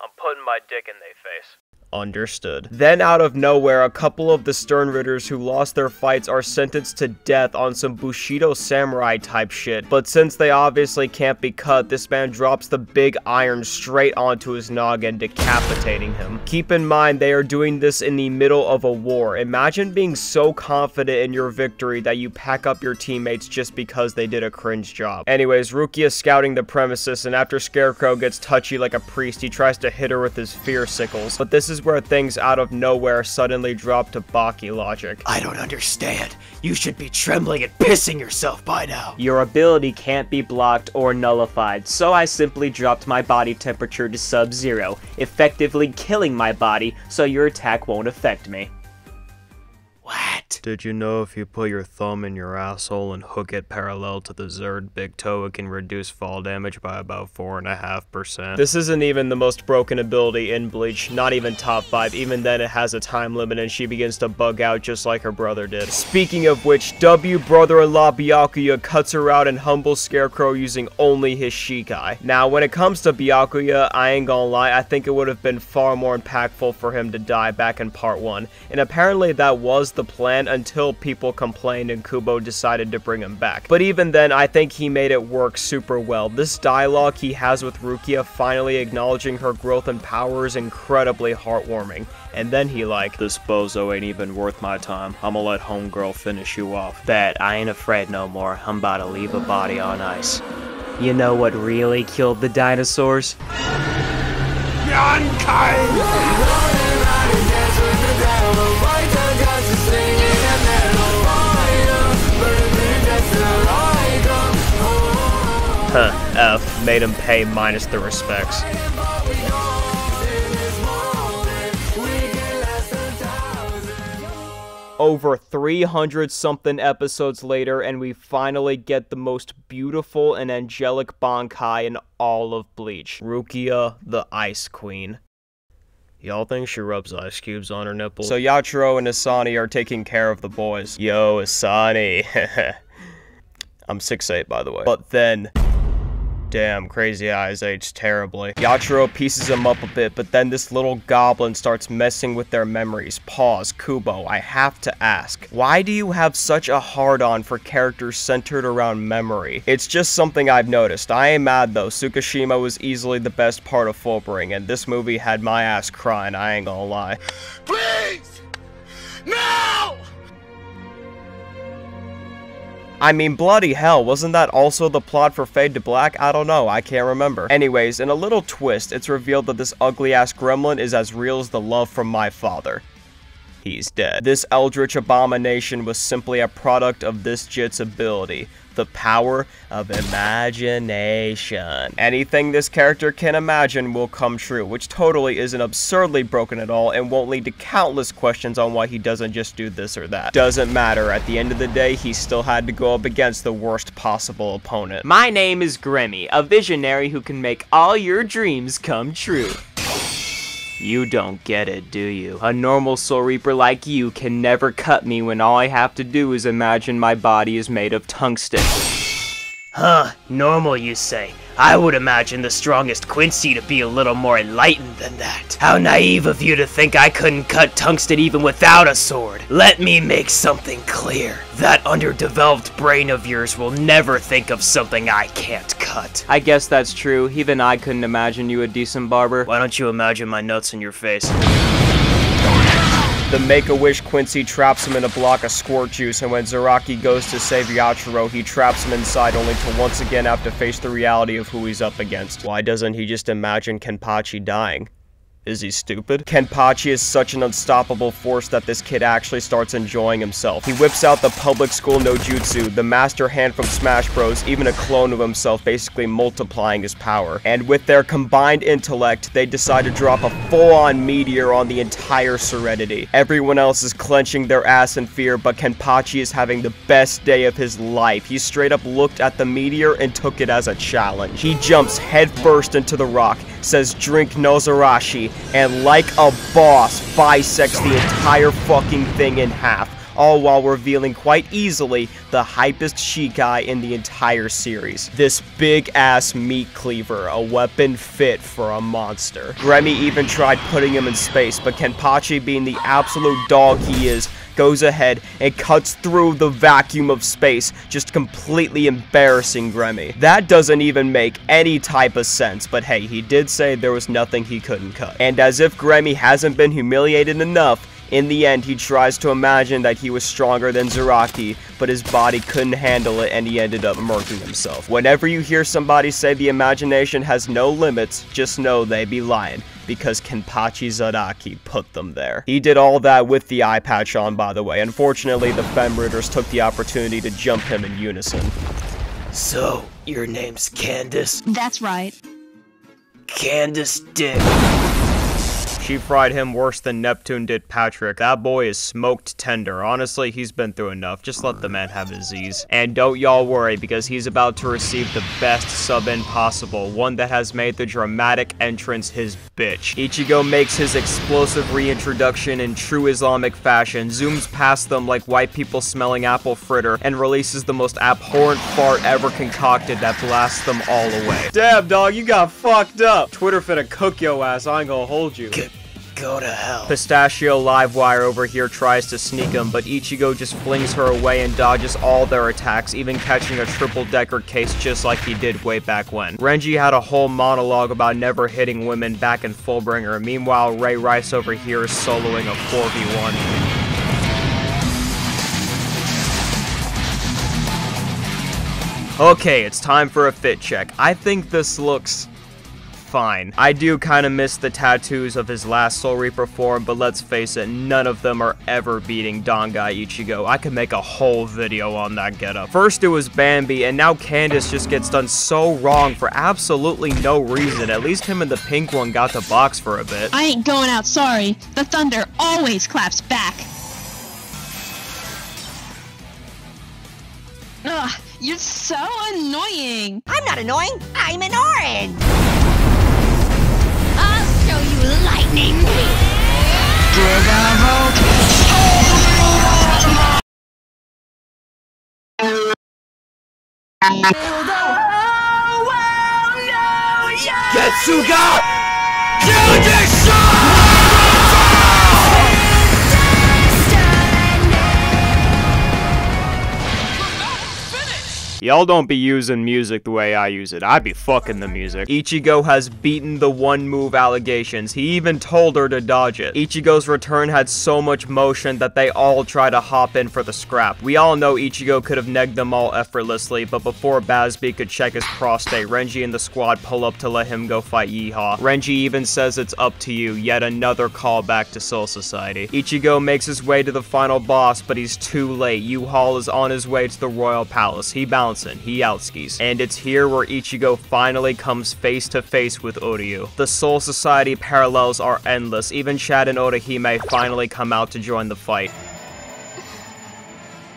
I'm putting my dick in they face. Understood. Then out of nowhere, a couple of the Sternritters who lost their fights are sentenced to death on some Bushido samurai type shit, but since they obviously can't be cut, this man drops the big iron straight onto his noggin, decapitating him. Keep in mind, they are doing this in the middle of a war. Imagine being so confident in your victory that you pack up your teammates just because they did a cringe job. Anyways, Rukia is scouting the premises, and after Scarecrow gets touchy like a priest, he tries to hit her with his fear sickles, but this is where things out of nowhere suddenly drop to Baki logic. I don't understand. You should be trembling and pissing yourself by now. Your ability can't be blocked or nullified, so I simply dropped my body temperature to sub-zero, effectively killing my body so your attack won't affect me. What? Did you know if you put your thumb in your asshole and hook it parallel to the Zerd big toe, it can reduce fall damage by about 4.5%? This isn't even the most broken ability in Bleach, not even top 5. Even then it has a time limit and she begins to bug out just like her brother did. Speaking of which, W brother-in-law Byakuya cuts her out and humbles Scarecrow using only his Shikai. Now when it comes to Byakuya, I ain't gonna lie, I think it would have been far more impactful for him to die back in part 1. And apparently that was the plan until people complained and Kubo decided to bring him back. But even then, I think he made it work super well. This dialogue he has with Rukia finally acknowledging her growth and power is incredibly heartwarming. And then he like, this bozo ain't even worth my time. I'ma let homegirl finish you off. Bet, I ain't afraid no more. I'm about to leave a body on ice. You know what really killed the dinosaurs? F, made him pay minus the respects. Over 300-something episodes later, and we finally get the most beautiful and angelic Bankai in all of Bleach. Rukia, the Ice Queen. Y'all think she rubs ice cubes on her nipples? So Yachiro and Asani are taking care of the boys. Yo, Asani. I'm 6'8", by the way. But then... damn, Crazy Eyes aged terribly. Yachiro pieces him up a bit, but then this little goblin starts messing with their memories. Pause. Kubo, I have to ask, why do you have such a hard-on for characters centered around memory? It's just something I've noticed. I ain't mad though. Tsukishima was easily the best part of Fullbring, and this movie had my ass crying, I ain't gonna lie. Please! No! I mean, bloody hell, wasn't that also the plot for Fade to Black? I don't know, I can't remember. Anyways, in a little twist, it's revealed that this ugly-ass gremlin is as real as the love from my father. he's dead. This eldritch abomination was simply a product of this Jit's ability. The power of imagination. Anything this character can imagine will come true, which totally isn't absurdly broken at all and won't lead to countless questions on why he doesn't just do this or that. Doesn't matter, at the end of the day, he still had to go up against the worst possible opponent. My name is Grammy, a visionary who can make all your dreams come true. You don't get it, do you? A normal Soul Reaper like you can never cut me when all I have to do is imagine my body is made of tungsten. Huh, normal you say. I would imagine the strongest Quincy to be a little more enlightened than that. How naive of you to think I couldn't cut tungsten even without a sword. Let me make something clear. That underdeveloped brain of yours will never think of something I can't cut. I guess that's true. Even I couldn't imagine you a decent barber. Why don't you imagine my nuts in your face? The Make-A-Wish Quincy traps him in a block of squirt juice, and when Zaraki goes to save Yachiro, he traps him inside only to once again have to face the reality of who he's up against. Why doesn't he just imagine Kenpachi dying? Is he stupid? Kenpachi is such an unstoppable force that this kid actually starts enjoying himself. He whips out the public school no jutsu, the master hand from Smash Bros, even a clone of himself, basically multiplying his power. And with their combined intellect, they decide to drop a full-on meteor on the entire Serenity. Everyone else is clenching their ass in fear, but Kenpachi is having the best day of his life. He straight up looked at the meteor and took it as a challenge. He jumps headfirst into the rock, says drink Nozarashi, and like a boss, bisects the entire fucking thing in half, all while revealing quite easily the hypest Shikai in the entire series. This big-ass meat cleaver, a weapon fit for a monster. Remy even tried putting him in space, but Kenpachi, being the absolute dog he is, goes ahead and cuts through the vacuum of space, just completely embarrassing Grammy. That doesn't even make any type of sense, but hey, he did say there was nothing he couldn't cut. And as if Grammy hasn't been humiliated enough, in the end, he tries to imagine that he was stronger than Zaraki, but his body couldn't handle it and he ended up murking himself. Whenever you hear somebody say the imagination has no limits, just know they be lying, because Kenpachi Zaraki put them there. He did all that with the eye patch on, by the way. Unfortunately, the Femritters took the opportunity to jump him in unison. So, your name's Candace? That's right. Candace Dick. She fried him worse than Neptune did Patrick. That boy is smoked tender. Honestly, he's been through enough. Just let the man have his Z's. And don't y'all worry, because he's about to receive the best sub-in possible, one that has made the dramatic entrance his bitch. Ichigo makes his explosive reintroduction in true Islamic fashion, zooms past them like white people smelling apple fritter, and releases the most abhorrent fart ever concocted that blasts them all away. Damn, dog, you got fucked up. Twitter finna cook yo ass, I ain't gonna hold you. Go to hell. Pistachio Livewire over here tries to sneak him, but Ichigo just flings her away and dodges all their attacks, even catching a triple-decker case just like he did way back when. Renji had a whole monologue about never hitting women back in Fullbringer. Meanwhile, Ray Rice over here is soloing a 4v1. Okay, it's time for a fit check. I think this looks fine. I do kind of miss the tattoos of his last Soul Reaper form, but let's face it, none of them are ever beating Dangai Ichigo. I could make a whole video on that getup. First it was Bambi, and now Candace just gets done so wrong for absolutely no reason. At least him and the pink one got to box for a bit. I ain't going out sorry. The thunder always claps back. Ugh, you're so annoying. I'm not annoying. I'm an orange. I'll show you lightning. Getsuga! Y'all don't be using music the way I use it. I be fucking the music. Ichigo has beaten the one move allegations. He even told her to dodge it. Ichigo's return had so much motion that they all try to hop in for the scrap. We all know Ichigo could have negged them all effortlessly, but before Bazby could check his prostate, Renji and the squad pull up to let him go fight Yeehaw. Renji even says it's up to you, yet another callback to Soul Society. Ichigo makes his way to the final boss, but he's too late. U-Haul is on his way to the Royal Palace. He bouncing, he outskis. And it's here where Ichigo finally comes face to face with Uryu. The Soul Society parallels are endless. Even Chad and Orihime finally come out to join the fight.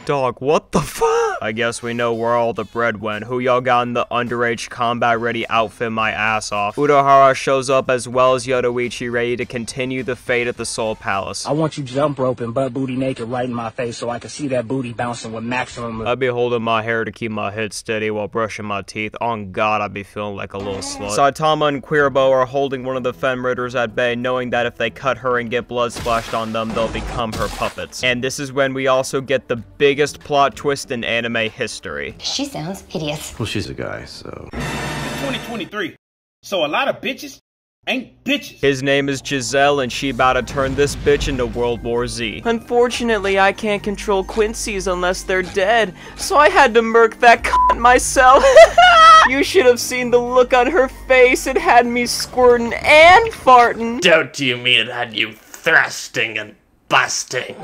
Dog, what the fuck? I guess we know where all the bread went. Who y'all got in the underage combat-ready outfit my ass off? Urahara shows up as well as Yoruichi, ready to continue the fate at the Soul Palace. I want you jump rope and butt booty naked right in my face so I can see that booty bouncing with maximum... I'd be holding my hair to keep my head steady while brushing my teeth. On God, I'd be feeling like a little slut. Saitama and Queerbo are holding one of the Fenritters at bay, knowing that if they cut her and get blood splashed on them, they'll become her puppets. And this is when we also get the biggest plot twist in anime history. She sounds hideous. Well, she's a guy, so... 2023. So a lot of bitches ain't bitches. His name is Giselle, and she about to turn this bitch into World War Z. Unfortunately, I can't control Quincy's unless they're dead, so I had to murk that cunt myself. You should have seen the look on her face. It had me squirting and farting. Don't you mean it had you thrusting and busting?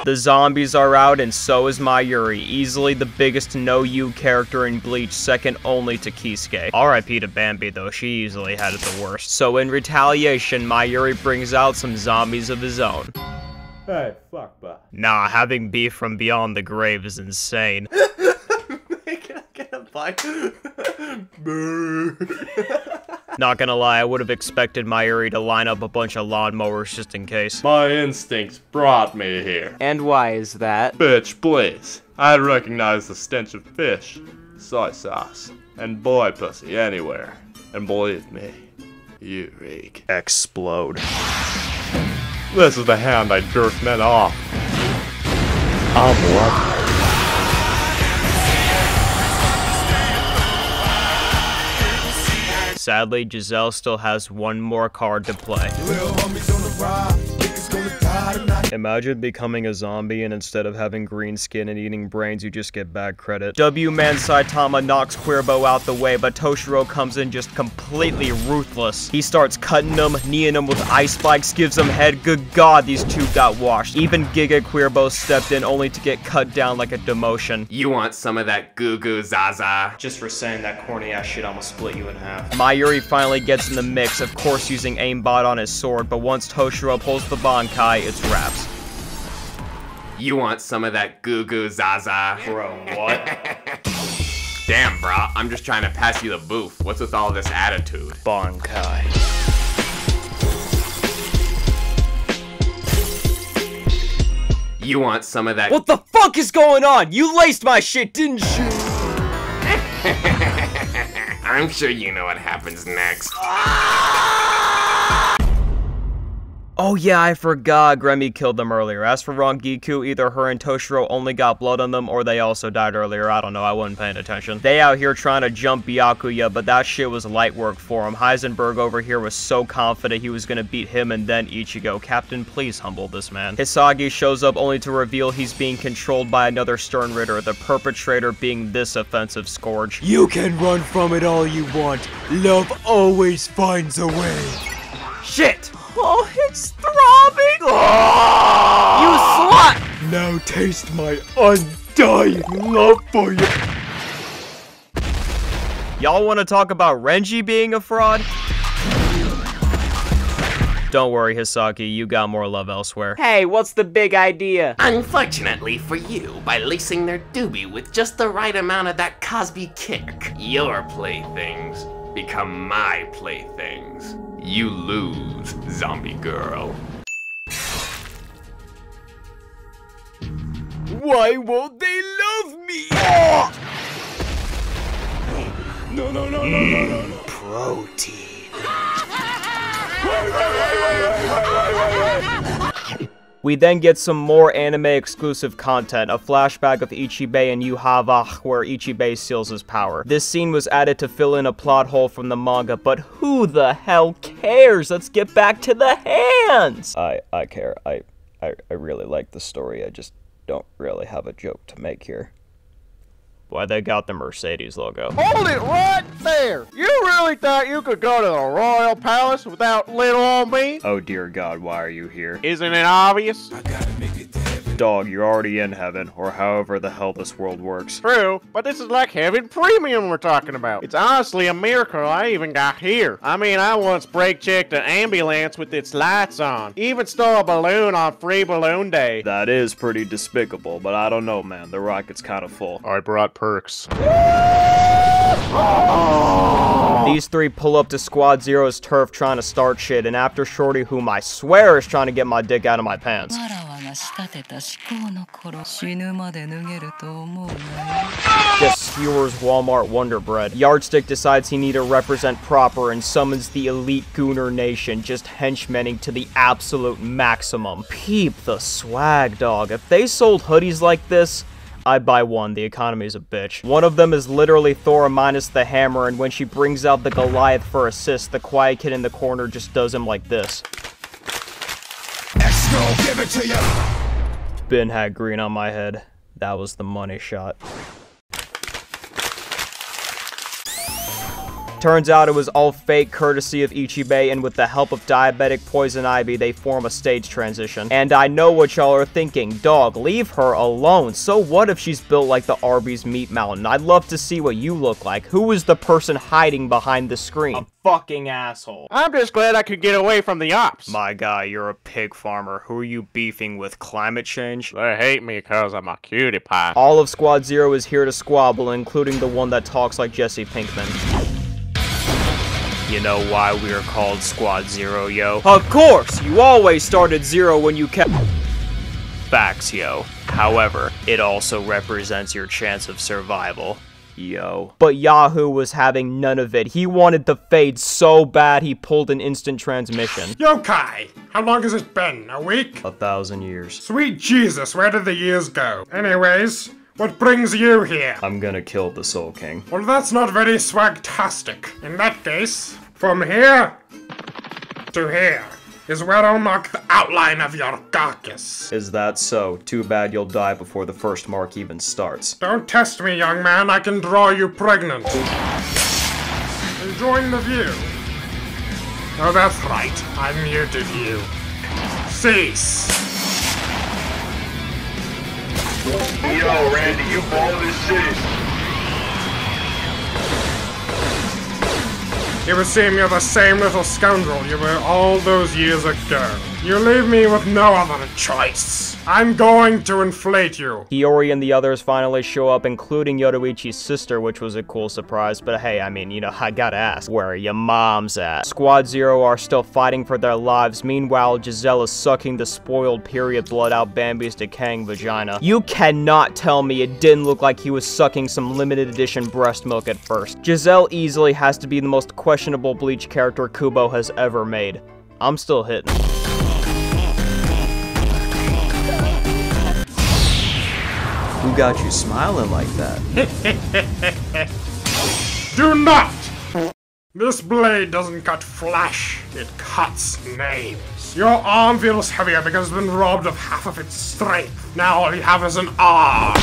The zombies are out, and so is Mayuri, easily the biggest no-you character in Bleach, second only to Kisuke. RIP to Bambi though, she easily had it the worst. So in retaliation, Mayuri brings out some zombies of his own. Hey, fuck that. Nah, having beef from beyond the grave is insane. Not gonna lie, I would have expected Mayuri to line up a bunch of lawnmowers just in case. My instincts brought me here. And why is that? Bitch, please. I recognize the stench of fish, soy sauce, and boy pussy anywhere. And believe me, you reek. Explode. This is the hand I jerk men off. I'm loving it. Sadly, Giselle still has one more card to play. Imagine becoming a zombie and instead of having green skin and eating brains, you just get bad credit. W-Man Saitama knocks Queerbo out the way, but Toshiro comes in just completely ruthless. He starts cutting them, kneeing them with ice spikes, gives them head. Good God, these two got washed. Even Giga Queerbo stepped in only to get cut down like a demotion. You want some of that goo-goo Zaza? Just for saying that corny ass shit, I'ma split you in half. Mayuri finally gets in the mix, of course using aimbot on his sword, but once Toshiro pulls the Bankai, it's wraps. You want some of that goo-goo Zaza? Bro, what? Damn, bro, I'm just trying to pass you the booth. What's with all this attitude? Bankai. You want some of that— What the fuck is going on? You laced my shit, didn't you? I'm sure you know what happens next. Oh yeah, I forgot Gremmy killed them earlier. As for Rangiku, either her and Toshiro only got blood on them or they also died earlier. I don't know, I wasn't paying attention. They out here trying to jump Byakuya, but that shit was light work for him. Heisenberg over here was so confident he was gonna beat him and then Ichigo. Captain, please humble this man. Hisagi shows up only to reveal he's being controlled by another Stern Ritter, the perpetrator being this offensive scourge. You can run from it all you want. Love always finds a way. Shit! Oh, it's throbbing! Oh! You slut! Now taste my undying love for you. Y'all want to talk about Renji being a fraud? Don't worry, Hisaki, you got more love elsewhere. Hey, what's the big idea? Unfortunately for you, by lacing their doobie with just the right amount of that Cosby kick, your playthings become my playthings. You lose, zombie girl. Why won't they love me? Oh! No. Protein. We then get some more anime-exclusive content, a flashback of Ichibei and Yuhava where Ichibei seals his power. This scene was added to fill in a plot hole from the manga, but who the hell cares? Let's get back to the hands! I care. I really like the story, I just don't really have a joke to make here. Why, they got the Mercedes logo. Hold it right there! You really thought you could go to the Royal Palace without little old me? Oh dear God, why are you here? Isn't it obvious? Dog, you're already in heaven, or however the hell this world works. True, but this is like heaven premium we're talking about. It's honestly a miracle I even got here. I mean, I once brake-checked an ambulance with its lights on. Even stole a balloon on Free Balloon Day. That is pretty despicable, but I don't know, man. The rocket's kind of full. I brought perks. These three pull up to Squad Zero's turf trying to start shit, and after Shorty, whom I swear is trying to get my dick out of my pants, just skewers Walmart Wonder Bread. Yardstick decides he need to represent proper and summons the elite Gooner Nation, just henchmening to the absolute maximum. Peep the swag, dog. If they sold hoodies like this, I'd buy one. The economy's a bitch. One of them is literally Thora minus the hammer, and when she brings out the Goliath for assist, the quiet kid in the corner just does him like this. Give it to you. Ben had green on my head. That was the money shot. Turns out it was all fake, courtesy of Ichibei, and with the help of diabetic Poison Ivy, they form a stage transition. And I know what y'all are thinking. Dog, leave her alone. So what if she's built like the Arby's Meat Mountain? I'd love to see what you look like. Who is the person hiding behind the screen? A fucking asshole. I'm just glad I could get away from the ops. My guy, you're a pig farmer. Who are you beefing with? Climate change? They hate me because I'm a cutie pie. All of Squad Zero is here to squabble, including the one that talks like Jesse Pinkman. You know why we are called Squad Zero, yo? Of course! You always started zero when you kept... Facts, yo. However, it also represents your chance of survival, yo. But Yahoo was having none of it. He wanted the fade so bad he pulled an instant transmission. Yokai! How long has it been? A week? 1,000 years. Sweet Jesus, where did the years go? Anyways, what brings you here? I'm gonna kill the Soul King. Well, that's not very swagtastic. In that case, from here to here is where I'll mark the outline of your carcass. Is that so? Too bad you'll die before the first mark even starts. Don't test me, young man. I can draw you pregnant. Enjoying the view? Oh, that's right. I muted you. Cease. Yo, Randy, you ball this city. It would seem you're the same little scoundrel you were all those years ago. You leave me with no other choice. I'm going to inflate you. Hiyori and the others finally show up, including Yoruichi's sister, which was a cool surprise. But hey, I mean, you know, I gotta ask, where are your moms at? Squad Zero are still fighting for their lives. Meanwhile, Giselle is sucking the spoiled period blood out Bambi's decaying vagina. You cannot tell me it didn't look like he was sucking some limited edition breast milk at first. Giselle easily has to be the most questionable Bleach character Kubo has ever made. I'm still hitting. Who got you smiling like that? Do not! This blade doesn't cut flesh, it cuts names. Your arm feels heavier because it's been robbed of half of its strength. Now all you have is an arm.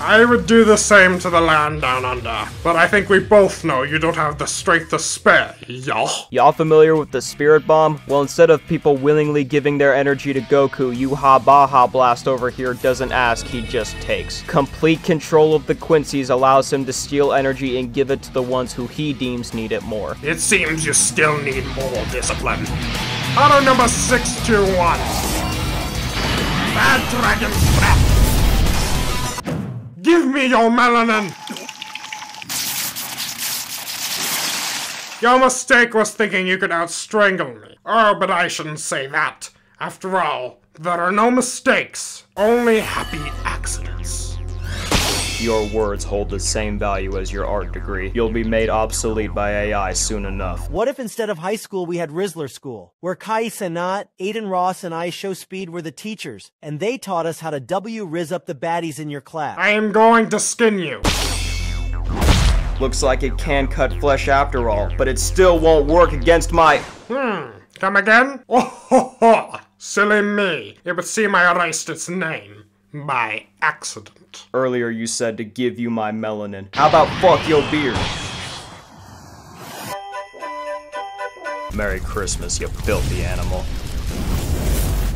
I would do the same to the land down under, but I think we both know you don't have the strength to spare, y'all. Y'all familiar with the Spirit Bomb? Well, instead of people willingly giving their energy to Goku, Yuha Baha Blast over here doesn't ask, he just takes. Complete control of the Quincy's allows him to steal energy and give it to the ones who he deems need it more. It seems you still need more discipline. Auto number 621. Bad Dragon Breath. Give me your melanin! Your mistake was thinking you could outstrangle me. Oh, but I shouldn't say that. After all, there are no mistakes, only happy accidents. Your words hold the same value as your art degree. You'll be made obsolete by AI soon enough. What if instead of high school we had Rizzler School, where Kai Sanat, Aiden Ross, and I Show Speed were the teachers, and they taught us how to W-Riz up the baddies in your class. I am going to skin you. Looks like it can cut flesh after all, but it still won't work against my... Come again? Oh ho ho! Silly me. It would seem I erased its name. By accident. Earlier you said to give you my melanin. How about fuck your beard? Merry Christmas, you filthy animal.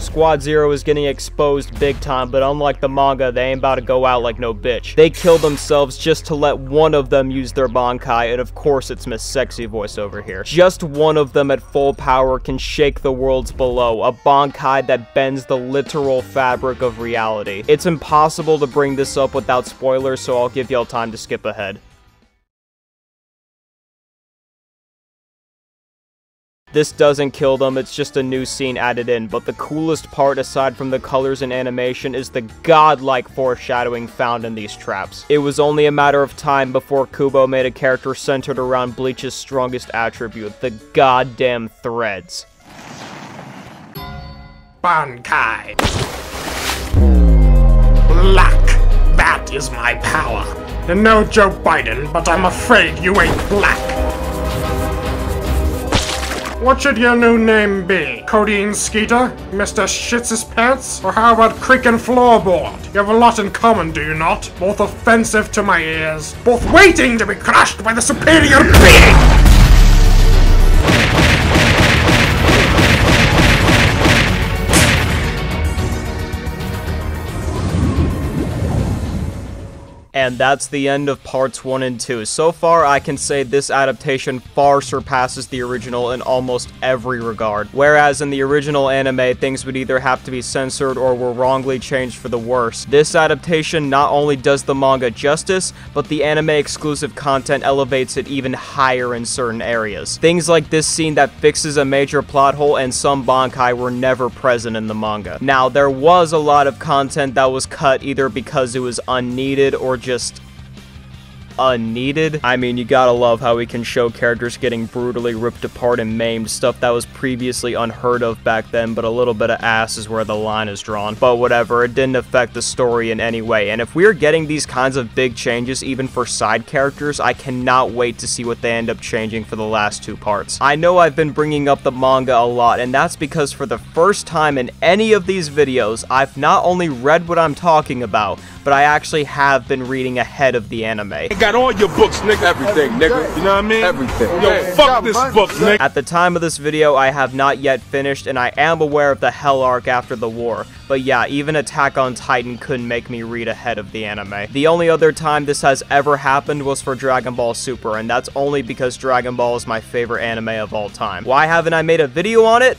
Squad Zero is getting exposed big time, but unlike the manga, they ain't about to go out like no bitch. They kill themselves just to let one of them use their Bankai, and of course it's Miss Sexy Voice over here. Just one of them at full power can shake the worlds below, a Bankai that bends the literal fabric of reality. It's impossible to bring this up without spoilers, so I'll give y'all time to skip ahead. This doesn't kill them, it's just a new scene added in, but the coolest part aside from the colors and animation is the godlike foreshadowing found in these traps. It was only a matter of time before Kubo made a character centered around Bleach's strongest attribute, the goddamn threads. Bankai. Luck. That is my power. And no Joe Biden, but I'm afraid you ain't black. What should your new name be? Codeine Skeeter? Mr. Shits' Pants? Or how about Creak and Floorboard? You have a lot in common, do you not? Both offensive to my ears. Both waiting to be crushed by the superior being! And that's the end of parts 1 and 2. So far, I can say this adaptation far surpasses the original in almost every regard. Whereas in the original anime, things would either have to be censored or were wrongly changed for the worse. This adaptation not only does the manga justice, but the anime exclusive content elevates it even higher in certain areas. Things like this scene that fixes a major plot hole and some Bankai were never present in the manga. Now, there was a lot of content that was cut either because it was unneeded or just unneeded. I mean, you gotta love how we can show characters getting brutally ripped apart and maimed, stuff that was previously unheard of back then, but a little bit of ass is where the line is drawn. But whatever, it didn't affect the story in any way, and if we're getting these kinds of big changes even for side characters, I cannot wait to see what they end up changing for the last 2 parts. I know I've been bringing up the manga a lot, and that's because for the first time in any of these videos, I've not only read what I'm talking about, but I actually have been reading ahead of the anime. You got all your books, nigga. Everything, nigga. You know what I mean? Everything. Yo, fuck this book, nigga. At the time of this video, I have not yet finished, and I am aware of the Hell arc after the war. But yeah, even Attack on Titan couldn't make me read ahead of the anime. The only other time this has ever happened was for Dragon Ball Super, and that's only because Dragon Ball is my favorite anime of all time. Why haven't I made a video on it?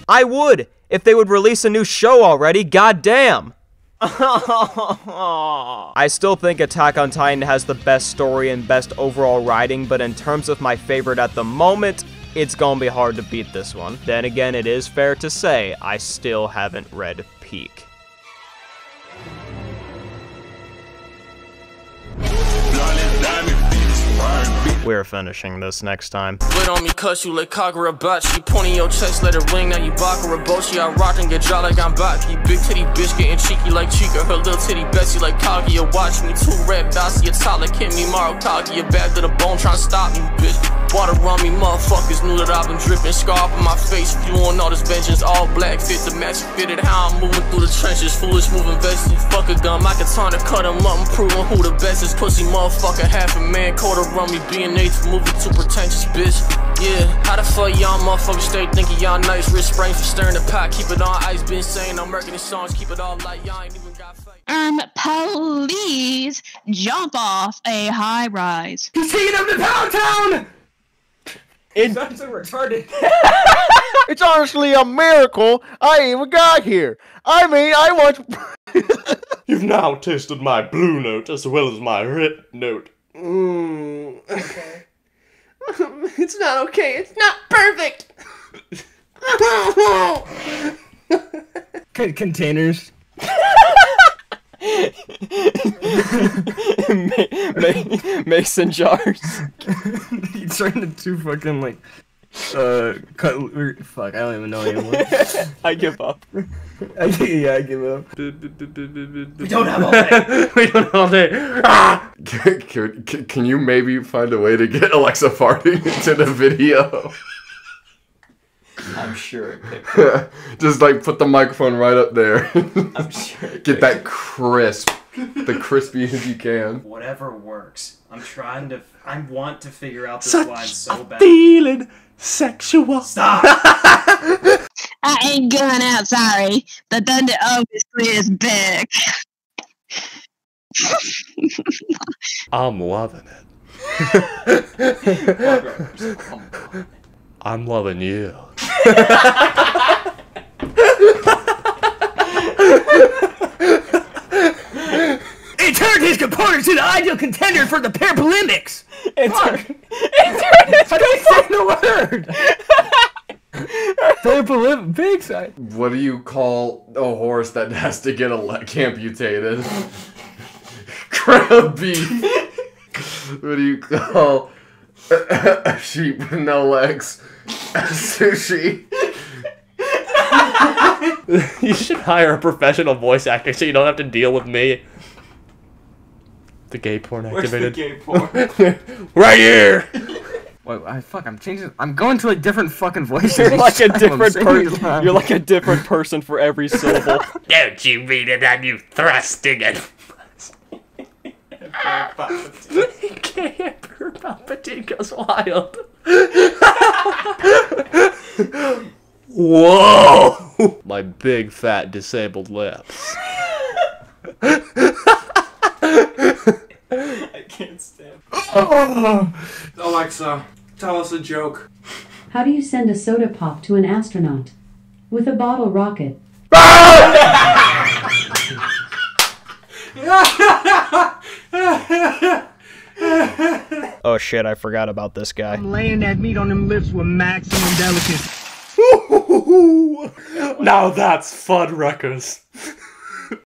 I would, if they would release a new show already, goddamn! I still think Attack on Titan has the best story and best overall writing, but in terms of my favorite at the moment, it's gonna be hard to beat this one. Then again, it is fair to say, I still haven't read Peak. We're finishing this next time. Split on me, cuss you like Kagurabachi. Pointing your chest, let it ring, now you Bakurabochi. I rock and get dry like I'm Baki. Big titty bitch getting cheeky like Chica. Her little titty Betsy like Kaguya. Watch me, 2 red dots, your top like hit me, Mario Kaguya. Bad to the bone, trying to stop me, bitch. Water on me, motherfuckers knew that I've been dripping. Scar up on my face, if you want all this vengeance. All black, fit to match, fitted how I'm moving through the trenches. Foolish moving vesties, fuck a gun. I can turn to cut him up, I'm proving who the best is. Pussy motherfucker, half a man, quarter run me, being moving too pretentious, bitch. Yeah, how the fuck y'all motherfuckers stay thinking y'all nice? Wrist sprain for stirring the pot, keep it on ice. Been saying I'm working the songs, keep it all light. Y'all ain't even got fight. Please jump off a high rise. He's taking him to Pound Town! It's so retarded. It's honestly a miracle I even got here. I mean, I want. You've now tasted my blue note as well as my red note. Okay. It's not okay. It's not perfect. Containers. Mason jars. You turned into fucking like fuck, I don't even know anymore. I give up. Yeah, I give up. We don't have all day. We don't have all day. Ah! Can you maybe find a way to get Alexa farting into the video? I'm sure it could. Just like put the microphone right up there. I'm sure it Get that crisp. The crispy as you can. Whatever works. I want to figure out this Such line so bad. Feeling sexual. Stop! I ain't going out, sorry. The thunder always clears back. I'm loving it. I'm loving you. It turned his components into ideal contender for the Paralympics! It turned I don't say the word! Paralympics? What do you call a horse that has to get a leg amputated? Ground beef. What do you call a sheep with no legs? Sushi. You should hire a professional voice actor so you don't have to deal with me. The gay porn activated. Where's the gay porn? Right here! Wait, I'm changing. I'm going to a different fucking voice. You're like a different person. You're like a different person for every syllable. Don't you mean it? I'm you thrusting and Emperor Palpatine goes wild. Whoa! My big fat disabled lips. I can't stand. Alexa, tell us a joke. How do you send a soda pop to an astronaut? With a bottle rocket. Oh shit, I forgot about this guy. I'm laying that meat on them lips with maximum delicacy. Now that's Fuddruckers.